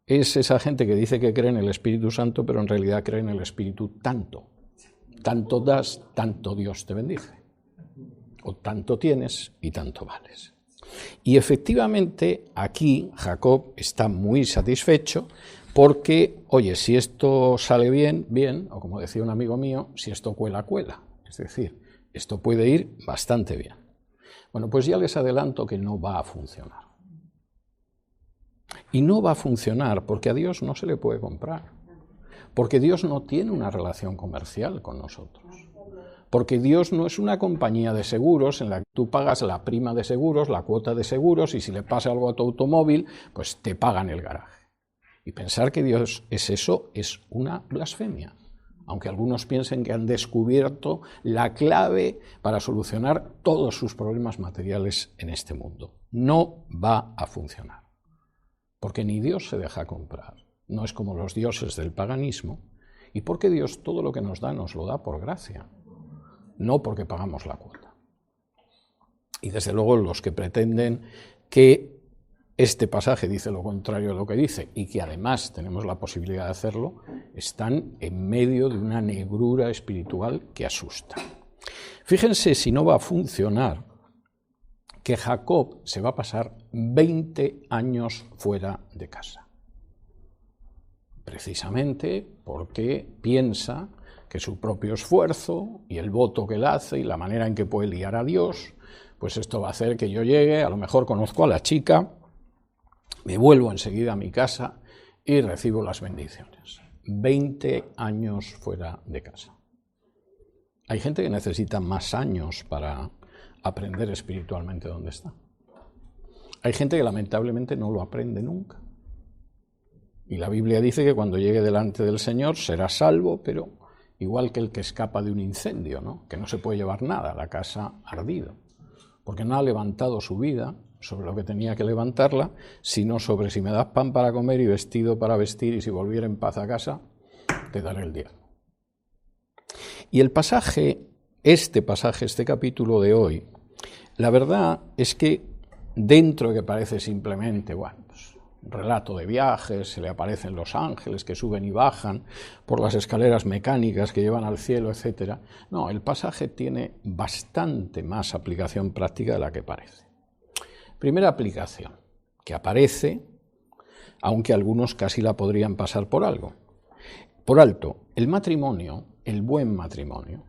Es esa gente que dice que cree en el Espíritu Santo, pero en realidad cree en el Espíritu tanto. Tanto das, tanto Dios te bendice. O tanto tienes y tanto vales. Y efectivamente aquí Jacob está muy satisfecho porque, oye, si esto sale bien, bien, o como decía un amigo mío, si esto cuela, cuela. Es decir, esto puede ir bastante bien. Bueno, pues ya les adelanto que no va a funcionar. Y no va a funcionar porque a Dios no se le puede comprar. Porque Dios no tiene una relación comercial con nosotros. Porque Dios no es una compañía de seguros en la que tú pagas la prima de seguros, la cuota de seguros, y si le pasa algo a tu automóvil, pues te pagan el garaje. Y pensar que Dios es eso es una blasfemia. Aunque algunos piensen que han descubierto la clave para solucionar todos sus problemas materiales en este mundo. No va a funcionar. Porque ni Dios se deja comprar, no es como los dioses del paganismo, y porque Dios todo lo que nos lo da por gracia, no porque pagamos la cuota. Y desde luego los que pretenden que este pasaje dice lo contrario de lo que dice y que además tenemos la posibilidad de hacerlo, están en medio de una negrura espiritual que asusta. Fíjense si no va a funcionar que Jacob se va a pasar 20 años fuera de casa. Precisamente porque piensa que su propio esfuerzo y el voto que él hace y la manera en que puede liar a Dios, pues esto va a hacer que yo llegue, a lo mejor conozco a la chica, me vuelvo enseguida a mi casa y recibo las bendiciones. 20 años fuera de casa. Hay gente que necesita más años para aprender espiritualmente dónde está. Hay gente que lamentablemente no lo aprende nunca. Y la Biblia dice que cuando llegue delante del Señor será salvo, pero igual que el que escapa de un incendio, ¿no? Que no se puede llevar nada, la casa ardido, porque no ha levantado su vida sobre lo que tenía que levantarla, sino sobre si me das pan para comer y vestido para vestir, y si volviera en paz a casa, te daré el diezmo. Y el pasaje, este capítulo de hoy, la verdad es que dentro de que parece simplemente, bueno, pues, un relato de viajes, se le aparecen los ángeles que suben y bajan por las escaleras mecánicas que llevan al cielo, etc. No, el pasaje tiene bastante más aplicación práctica de la que parece. Primera aplicación, que aparece, aunque algunos casi la podrían pasar por alto. El matrimonio, el buen matrimonio,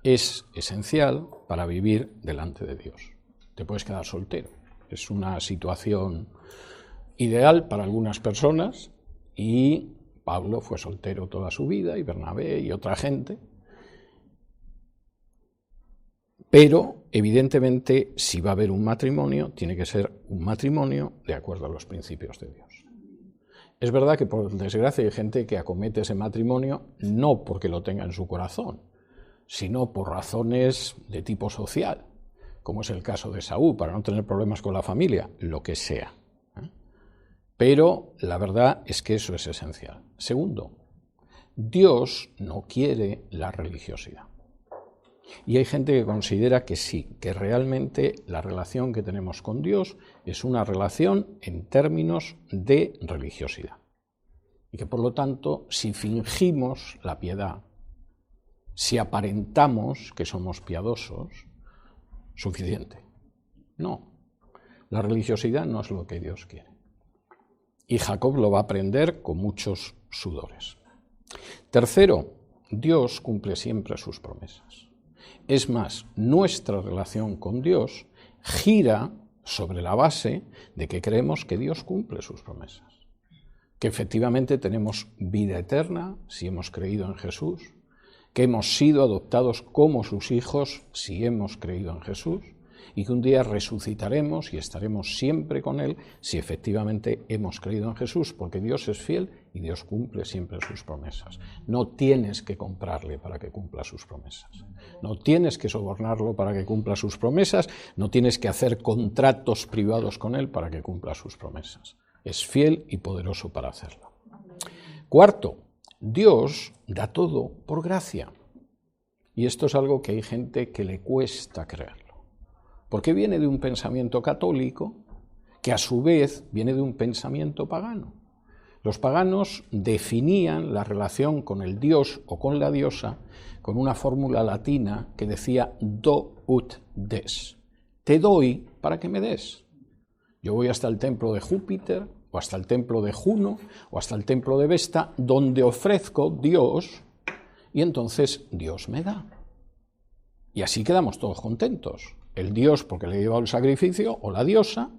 es esencial para vivir delante de Dios. Te puedes quedar soltero. Es una situación ideal para algunas personas, y Pablo fue soltero toda su vida, y Bernabé y otra gente. Pero, evidentemente, si va a haber un matrimonio, tiene que ser un matrimonio de acuerdo a los principios de Dios. Es verdad que, por desgracia, hay gente que acomete ese matrimonio no porque lo tenga en su corazón, sino por razones de tipo social, como es el caso de Saúl, para no tener problemas con la familia, lo que sea. Pero la verdad es que eso es esencial. Segundo, Dios no quiere la religiosidad. Y hay gente que considera que sí, que realmente la relación que tenemos con Dios es una relación en términos de religiosidad. Y que por lo tanto, si fingimos la piedad, si aparentamos que somos piadosos, suficiente. No, la religiosidad no es lo que Dios quiere. Y Jacob lo va a aprender con muchos sudores. Tercero, Dios cumple siempre sus promesas. Es más, nuestra relación con Dios gira sobre la base de que creemos que Dios cumple sus promesas. Que efectivamente tenemos vida eterna si hemos creído en Jesús, que hemos sido adoptados como sus hijos si hemos creído en Jesús, y que un día resucitaremos y estaremos siempre con Él si efectivamente hemos creído en Jesús, porque Dios es fiel y Dios cumple siempre sus promesas. No tienes que comprarle para que cumpla sus promesas. No tienes que sobornarlo para que cumpla sus promesas, no tienes que hacer contratos privados con Él para que cumpla sus promesas. Es fiel y poderoso para hacerlo. Cuarto, Dios da todo por gracia. Y esto es algo que hay gente que le cuesta creerlo. Porque viene de un pensamiento católico que a su vez viene de un pensamiento pagano. Los paganos definían la relación con el dios o con la diosa con una fórmula latina que decía do ut des. Te doy para que me des. Yo voy hasta el templo de Júpiter, o hasta el templo de Juno, o hasta el templo de Vesta, donde ofrezco Dios, y entonces Dios me da. Y así quedamos todos contentos. El Dios porque le he llevado el sacrificio, o la diosa,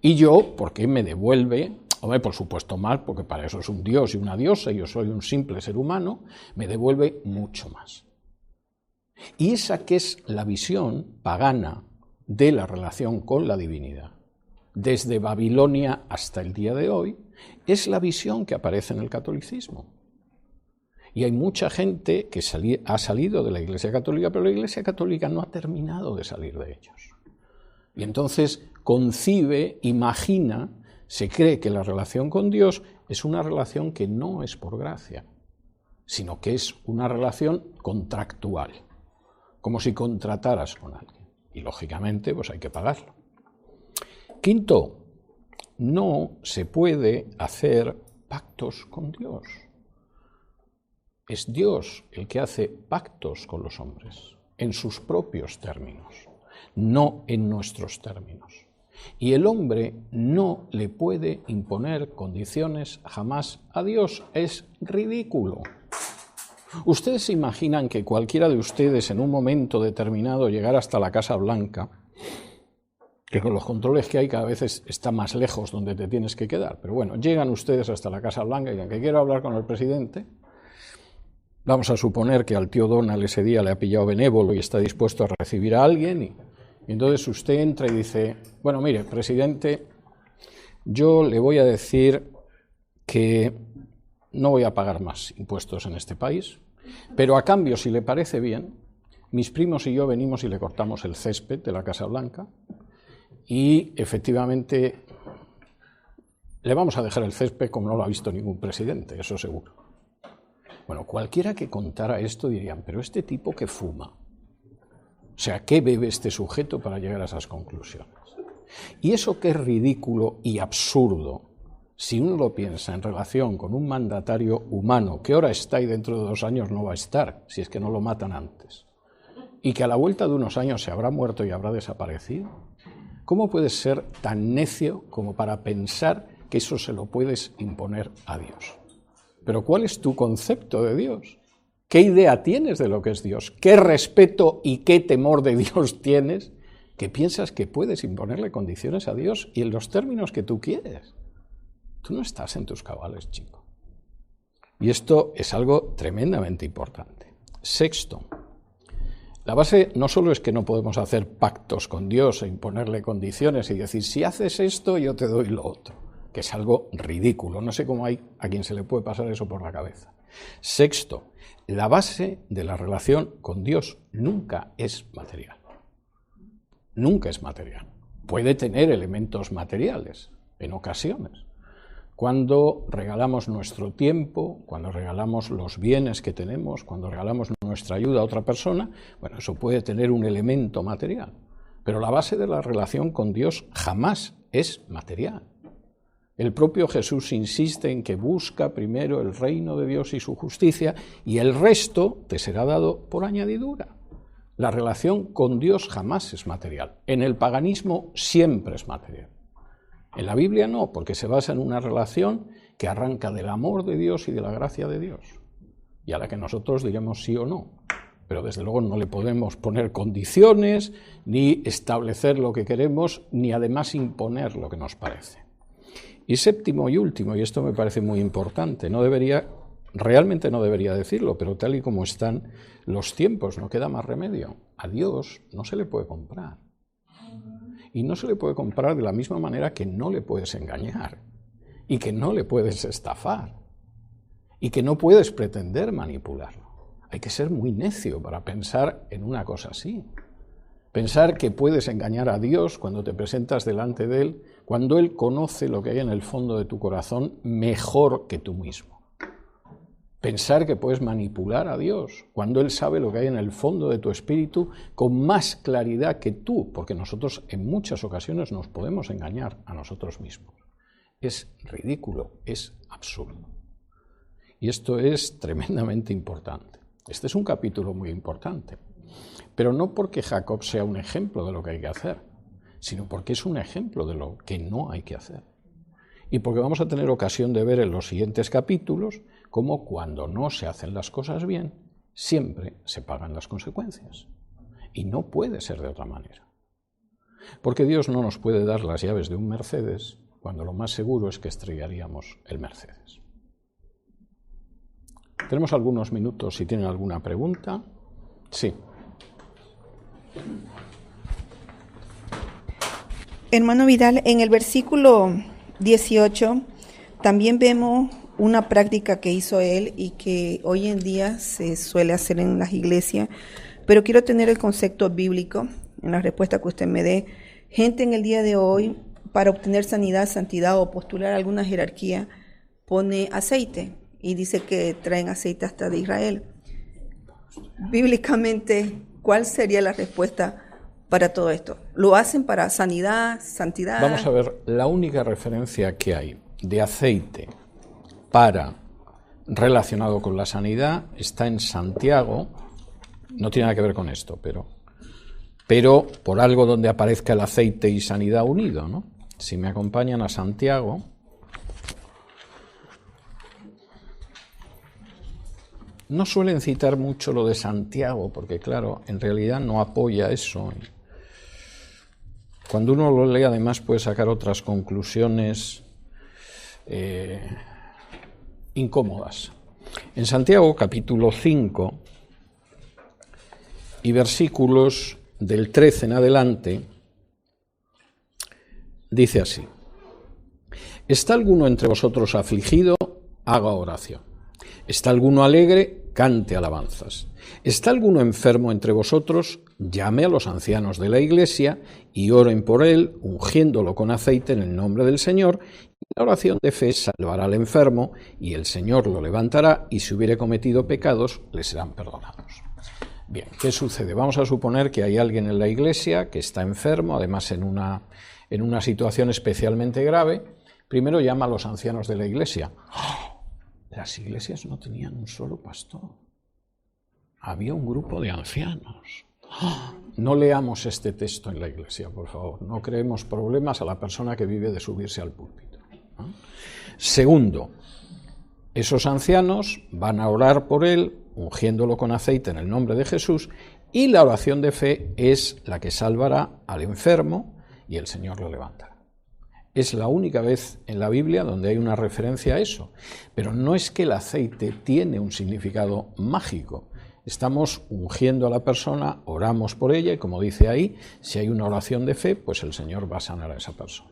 y yo porque me devuelve, hombre, por supuesto más, porque para eso es un Dios y una diosa, y yo soy un simple ser humano, me devuelve mucho más. Y esa que es la visión pagana de la relación con la divinidad, desde Babilonia hasta el día de hoy, es la visión que aparece en el catolicismo. Y hay mucha gente que ha salido de la Iglesia Católica, pero la Iglesia Católica no ha terminado de salir de ellos. Y entonces concibe, imagina, se cree que la relación con Dios es una relación que no es por gracia, sino que es una relación contractual, como si contrataras con alguien. Y lógicamente, pues hay que pagarlo. Quinto, no se puede hacer pactos con Dios. Es Dios el que hace pactos con los hombres, en sus propios términos, no en nuestros términos. Y el hombre no le puede imponer condiciones jamás a Dios. Es ridículo. ¿Ustedes se imaginan que cualquiera de ustedes en un momento determinado llegara hasta la Casa Blanca, que con los controles que hay cada vez está más lejos donde te tienes que quedar? Pero bueno, llegan ustedes hasta la Casa Blanca y digan que quiero hablar con el presidente. Vamos a suponer que al tío Donald ese día le ha pillado benévolo y está dispuesto a recibir a alguien y entonces usted entra y dice, bueno, mire, presidente, yo le voy a decir que no voy a pagar más impuestos en este país, pero a cambio, si le parece bien, mis primos y yo venimos y le cortamos el césped de la Casa Blanca y efectivamente le vamos a dejar el césped como no lo ha visto ningún presidente, eso seguro. Bueno, cualquiera que contara esto dirían, pero este tipo que fuma, o sea, ¿qué bebe este sujeto para llegar a esas conclusiones? Y eso que es ridículo y absurdo, si uno lo piensa en relación con un mandatario humano, que ahora está y dentro de 2 años no va a estar, si es que no lo matan antes, y que a la vuelta de unos años se habrá muerto y habrá desaparecido, ¿cómo puedes ser tan necio como para pensar que eso se lo puedes imponer a Dios? Pero ¿cuál es tu concepto de Dios? ¿Qué idea tienes de lo que es Dios? ¿Qué respeto y qué temor de Dios tienes que piensas que puedes imponerle condiciones a Dios y en los términos que tú quieres? Tú no estás en tus cabales, chico. Y esto es algo tremendamente importante. Sexto, la base no solo es que no podemos hacer pactos con Dios e imponerle condiciones y decir, si haces esto, yo te doy lo otro, que es algo ridículo. No sé cómo hay a quien se le puede pasar eso por la cabeza. Sexto, la base de la relación con Dios nunca es material. Nunca es material. Puede tener elementos materiales en ocasiones. Cuando regalamos nuestro tiempo, cuando regalamos los bienes que tenemos, cuando regalamos nuestra ayuda a otra persona, bueno, eso puede tener un elemento material. Pero la base de la relación con Dios jamás es material. El propio Jesús insiste en que busca primero el reino de Dios y su justicia y el resto te será dado por añadidura. La relación con Dios jamás es material. En el paganismo siempre es material. En la Biblia no, porque se basa en una relación que arranca del amor de Dios y de la gracia de Dios, y a la que nosotros diremos sí o no. Pero desde luego no le podemos poner condiciones, ni establecer lo que queremos, ni además imponer lo que nos parece. Y séptimo y último, y esto me parece muy importante, realmente no debería decirlo, pero tal y como están los tiempos, no queda más remedio. A Dios no se le puede comprar. Y no se le puede comprar de la misma manera que no le puedes engañar, y que no le puedes estafar, y que no puedes pretender manipularlo. Hay que ser muy necio para pensar en una cosa así. Pensar que puedes engañar a Dios cuando te presentas delante de Él, cuando Él conoce lo que hay en el fondo de tu corazón mejor que tú mismo. Pensar que puedes manipular a Dios cuando Él sabe lo que hay en el fondo de tu espíritu con más claridad que tú, porque nosotros en muchas ocasiones nos podemos engañar a nosotros mismos. Es ridículo, es absurdo. Y esto es tremendamente importante. Este es un capítulo muy importante. Pero no porque Jacob sea un ejemplo de lo que hay que hacer, sino porque es un ejemplo de lo que no hay que hacer. Y porque vamos a tener ocasión de ver en los siguientes capítulos cómo cuando no se hacen las cosas bien, siempre se pagan las consecuencias. Y no puede ser de otra manera. Porque Dios no nos puede dar las llaves de un Mercedes cuando lo más seguro es que estrellaríamos el Mercedes. Tenemos algunos minutos si tienen alguna pregunta. Sí. Hermano Vidal, en el versículo 18 también vemos una práctica que hizo él y que hoy en día se suele hacer en las iglesias, pero quiero tener el concepto bíblico en la respuesta que usted me dé. Gente en el día de hoy, para obtener sanidad, santidad o postular alguna jerarquía, pone aceite y dice que traen aceite hasta de Israel. Bíblicamente, ¿cuál sería la respuesta para todo esto? ¿Lo hacen para sanidad, santidad? Vamos a ver, la única referencia que hay de aceite relacionado con la sanidad está en Santiago. No tiene nada que ver con esto, pero por algo donde aparezca el aceite y sanidad unido, ¿no? Si me acompañan a Santiago, no suelen citar mucho lo de Santiago, porque claro, en realidad no apoya eso. Cuando uno lo lee, además, puede sacar otras conclusiones incómodas. En Santiago, capítulo 5, y versículos del 13 en adelante, dice así: ¿Está alguno entre vosotros afligido? Haga oración. ¿Está alguno alegre? Cante alabanzas. ¿Está alguno enfermo entre vosotros? Llame a los ancianos de la iglesia y oren por él, ungiéndolo con aceite en el nombre del Señor. Y la oración de fe salvará al enfermo, y el Señor lo levantará, y si hubiere cometido pecados, le serán perdonados. Bien, ¿qué sucede? Vamos a suponer que hay alguien en la iglesia que está enfermo, además en una situación especialmente grave. Primero llama a los ancianos de la iglesia. Las iglesias no tenían un solo pastor. Había un grupo de ancianos. No leamos este texto en la iglesia, por favor. No creemos problemas a la persona que vive de subirse al púlpito. Segundo, esos ancianos van a orar por él, ungiéndolo con aceite en el nombre de Jesús, y la oración de fe es la que salvará al enfermo y el Señor lo levantará. Es la única vez en la Biblia donde hay una referencia a eso. Pero no es que el aceite tiene un significado mágico. Estamos ungiendo a la persona, oramos por ella y, como dice ahí, si hay una oración de fe, pues el Señor va a sanar a esa persona.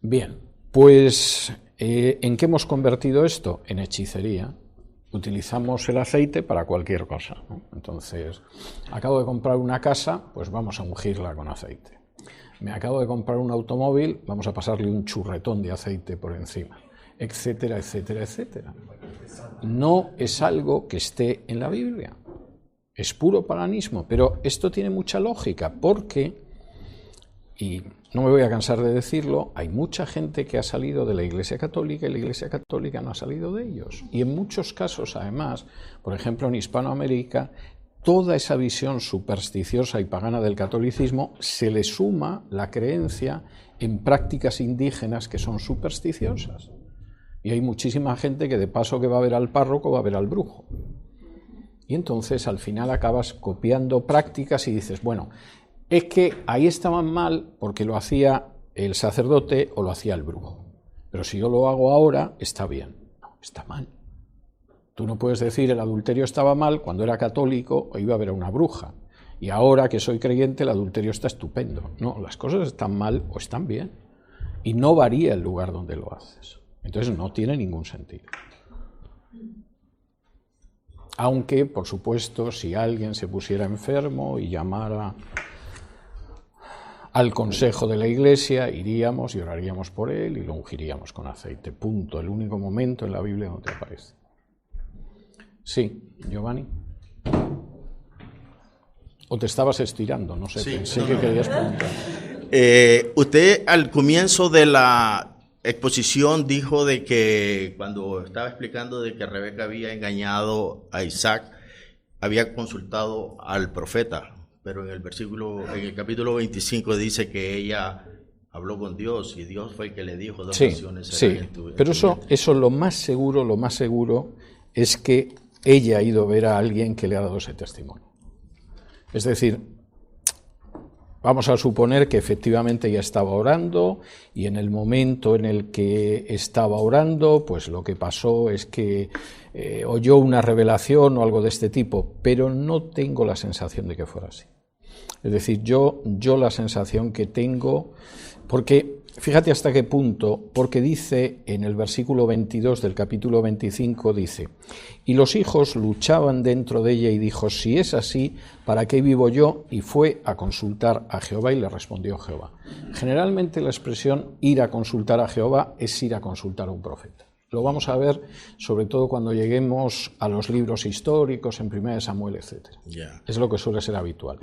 Bien, pues ¿en qué hemos convertido esto? En hechicería. Utilizamos el aceite para cualquier cosa, ¿no? Entonces, acabo de comprar una casa, pues vamos a ungirla con aceite. Me acabo de comprar un automóvil, vamos a pasarle un churretón de aceite por encima, etcétera, etcétera, etcétera. No es algo que esté en la Biblia, es puro paganismo, pero esto tiene mucha lógica porque, y no me voy a cansar de decirlo, hay mucha gente que ha salido de la Iglesia Católica y la Iglesia Católica no ha salido de ellos. Y en muchos casos, además, por ejemplo en Hispanoamérica, toda esa visión supersticiosa y pagana del catolicismo se le suma la creencia en prácticas indígenas que son supersticiosas. Y hay muchísima gente que de paso que va a ver al párroco va a ver al brujo. Y entonces al final acabas copiando prácticas y dices, bueno, es que ahí estaban mal porque lo hacía el sacerdote o lo hacía el brujo. Pero si yo lo hago ahora, está bien. No, está mal. Tú no puedes decir el adulterio estaba mal cuando era católico o iba a ver a una bruja. Y ahora que soy creyente el adulterio está estupendo. No, las cosas están mal o están bien. Y no varía el lugar donde lo haces. Entonces no tiene ningún sentido. Aunque, por supuesto, si alguien se pusiera enfermo y llamara al consejo de la iglesia, iríamos y oraríamos por él y lo ungiríamos con aceite. Punto. El único momento en la Biblia donde aparece. Sí, Giovanni. ¿O te estabas estirando? No sé, sí, pensé que querías preguntar. Usted al comienzo de la exposición dijo de que cuando estaba explicando de que Rebeca había engañado a Isaac, había consultado al profeta, pero en el capítulo 25 dice que ella habló con Dios y Dios fue el que le dijo dos naciones. Sí, pero eso lo más seguro es que ella ha ido a ver a alguien que le ha dado ese testimonio. Es decir, vamos a suponer que efectivamente ella estaba orando y en el momento en el que estaba orando, pues lo que pasó es que oyó una revelación o algo de este tipo, pero no tengo la sensación de que fuera así. Es decir, yo la sensación que tengo, porque fíjate hasta qué punto, porque dice en el versículo 22 del capítulo 25, dice, y los hijos luchaban dentro de ella y dijo, si es así, ¿para qué vivo yo? Y fue a consultar a Jehová y le respondió Jehová. Generalmente la expresión ir a consultar a Jehová es ir a consultar a un profeta. Lo vamos a ver sobre todo cuando lleguemos a los libros históricos, en 1 Samuel, etc. Ya. Es lo que suele ser habitual.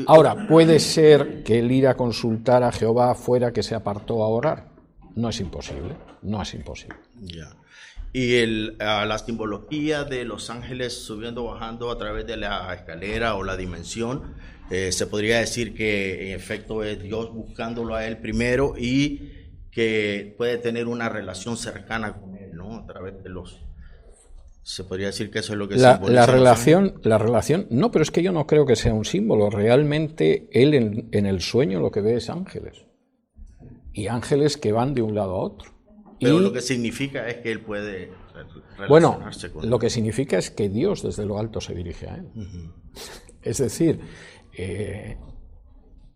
Ahora, ¿puede ser que el ir a consultar a Jehová fuera que se apartó a orar? No es imposible, no es imposible. Ya. Y la simbología de los ángeles subiendo o bajando a través de la escalera o la dimensión, se podría decir que en efecto es Dios buscándolo a él primero y que puede tener una relación cercana con él, ¿no? A través de los... Se podría decir que eso es lo que la relación, no, pero es que yo no creo que sea un símbolo. Realmente él en el sueño lo que ve es ángeles. Y ángeles que van de un lado a otro. Pero lo que significa es que él puede relacionarse con él. Lo que significa es que Dios desde lo alto se dirige a él. Es decir,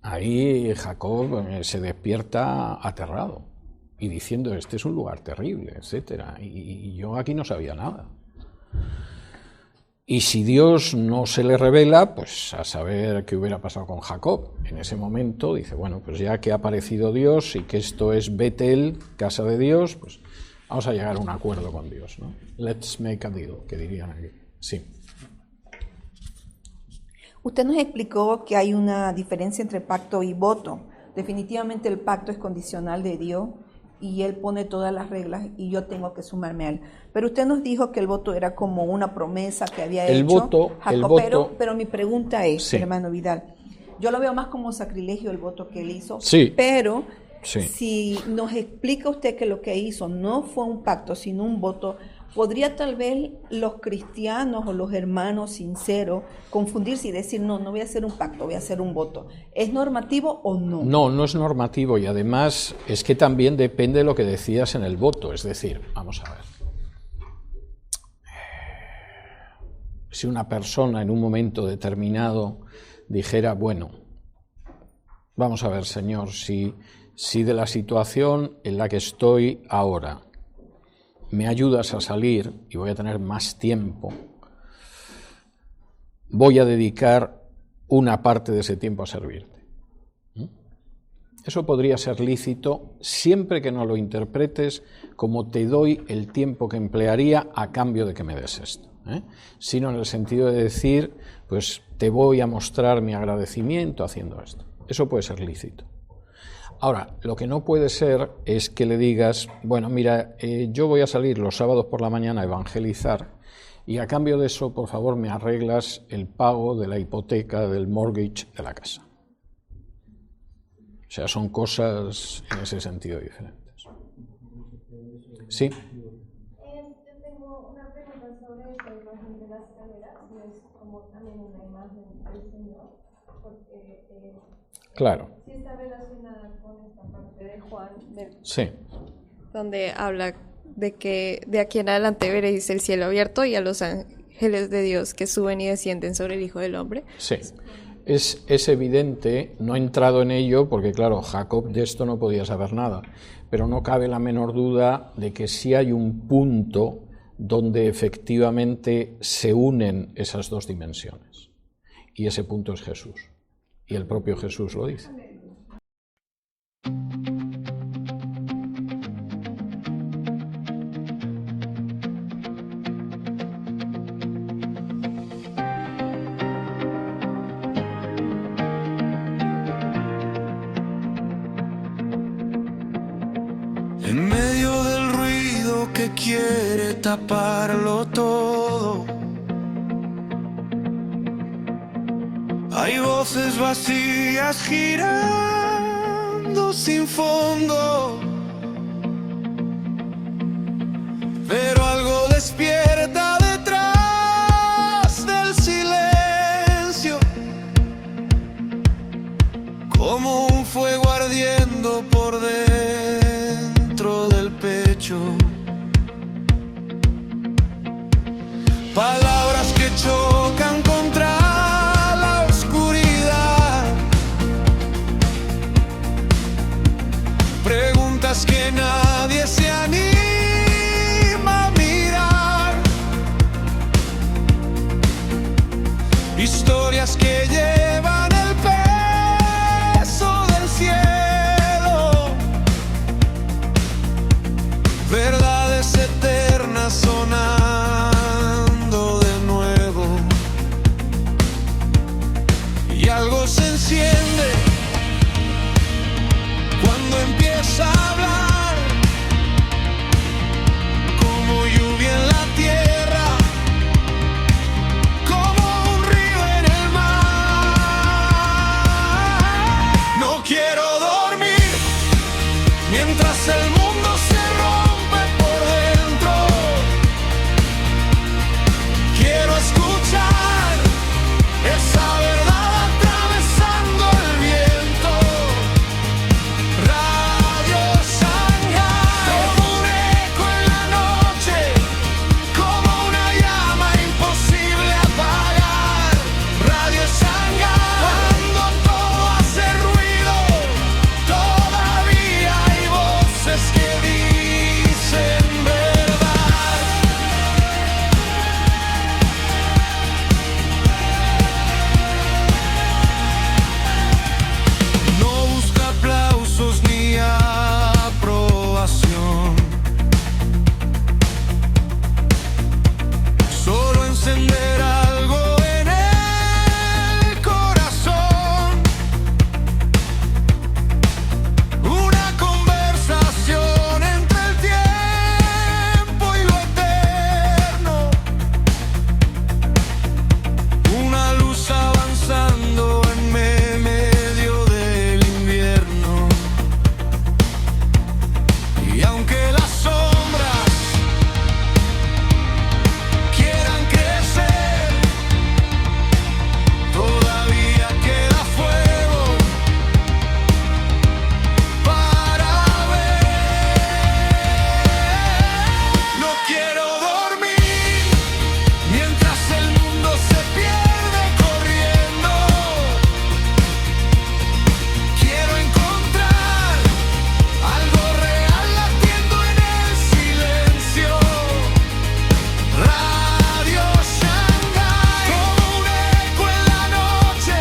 ahí Jacob se despierta aterrado y diciendo, este es un lugar terrible, etcétera. Y yo aquí no sabía nada. Y si Dios no se le revela, pues a saber qué hubiera pasado con Jacob. En ese momento dice, bueno, pues ya que ha aparecido Dios y que esto es Betel, casa de Dios, pues vamos a llegar a un acuerdo con Dios, ¿no? Let's make a deal, que dirían aquí. Sí. Usted nos explicó que hay una diferencia entre pacto y voto. Definitivamente el pacto es condicional de Dios y Él pone todas las reglas y yo tengo que sumarme a Él. Pero usted nos dijo que el voto era como una promesa que había hecho Jacob, pero mi pregunta es, sí, hermano Vidal, yo lo veo más como sacrilegio el voto que Él hizo, sí, pero sí, si nos explica usted que lo que hizo no fue un pacto, sino un voto, ¿podría tal vez los cristianos o los hermanos sinceros confundirse y decir, no voy a hacer un pacto, voy a hacer un voto? ¿Es normativo o no? No, no es normativo y además es que también depende de lo que decías en el voto. Es decir, vamos a ver, si una persona en un momento determinado dijera, bueno, vamos a ver, Señor, si de la situación en la que estoy ahora me ayudas a salir y voy a tener más tiempo, voy a dedicar una parte de ese tiempo a servirte. Eso podría ser lícito siempre que no lo interpretes como te doy el tiempo que emplearía a cambio de que me des esto, sino en el sentido de decir, pues te voy a mostrar mi agradecimiento haciendo esto. Eso puede ser lícito. Ahora, lo que no puede ser es que le digas, bueno, mira, yo voy a salir los sábados por la mañana a evangelizar y a cambio de eso, por favor, me arreglas el pago de la hipoteca, del mortgage de la casa. O sea, son cosas en ese sentido diferentes. Sí. Yo tengo una pregunta sobre esta imagen de las escaleras, y es como también una imagen del Señor, porque claro. Sí está relacionada con esta parte de Juan, sí, donde habla de que de aquí en adelante veréis el cielo abierto y a los ángeles de Dios que suben y descienden sobre el Hijo del Hombre. Sí. Es evidente, no he entrado en ello porque, claro, Jacob de esto no podía saber nada, pero no cabe la menor duda de que sí hay un punto donde efectivamente se unen esas dos dimensiones. Y ese punto es Jesús. Y el propio Jesús lo dice. En medio del ruido que quiere taparlo todo, hay voces vacías girando sin fondo, pero algo despierta detrás del silencio, como un fuego ardiendo por dentro del pecho. Palabras que chocan contra la oscuridad, preguntas que nadie se anima a mirar, historias que llevan el peso del cielo enciende cuando empieza a hablar, como lluvia en la tierra, como un río en el mar. No quiero dormir mientras el mundo se rompe por dentro. Quiero escuchar esa verdad atravesando el viento. Radio Shanghai, como un eco en la noche, como una llama imposible apagar. Radio Shanghai, cuando todo hace ruido, todavía hay voces que dicen verdad. No busca aplausos ni aprobación, solo encender algo en el corazón, una conversación entre el tiempo y lo eterno, una luz avanzando en medio del invierno. Y aunque las sombras quieran crecer, todavía queda fuego para ver. No quiero dormir mientras el mundo se pierde corriendo. Quiero encontrar algo real latiendo en el silencio. Radio Shanghai, como un eco en la noche,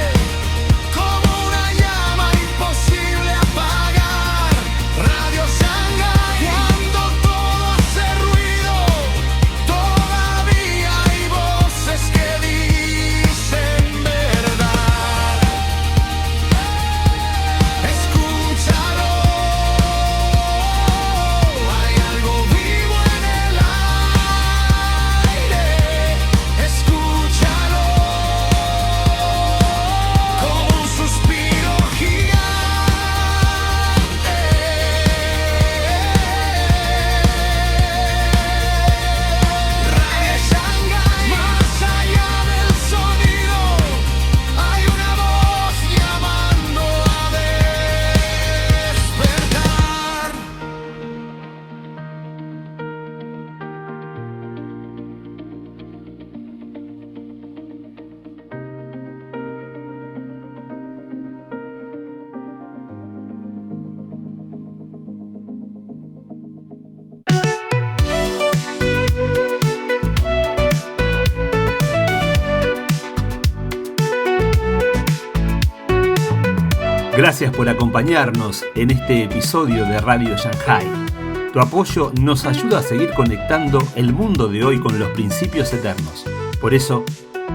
como una llama imposible apagar. Radio Shanghai, cuando todo hace ruido, todavía hay voces que dicen verdad. Escúchalo, hay algo vivo en el aire. Escúchalo, como un suspiro gigante. Radio Shanghai, más allá del sonido, hay una voz llamando a despertar. Gracias por acompañarnos en este episodio de Radio Shanghai. Tu apoyo nos ayuda a seguir conectando el mundo de hoy con los principios eternos. Por eso,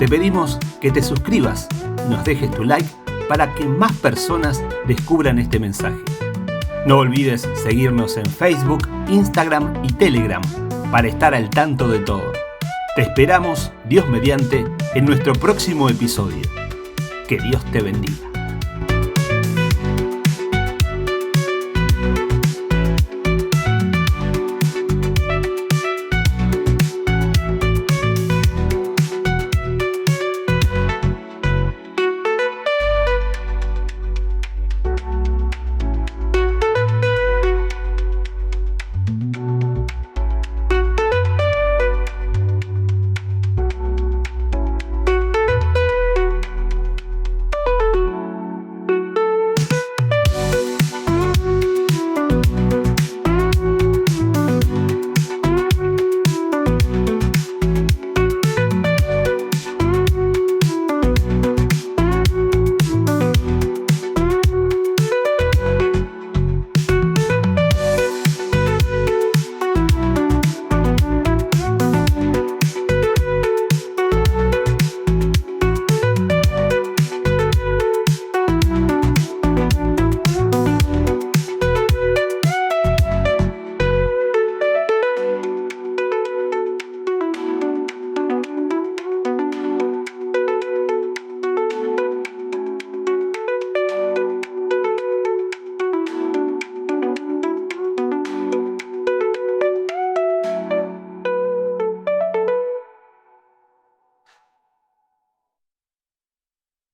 te pedimos que te suscribas, nos dejes tu like para que más personas descubran este mensaje. No olvides seguirnos en Facebook, Instagram y Telegram para estar al tanto de todo. Te esperamos, Dios mediante, en nuestro próximo episodio. Que Dios te bendiga.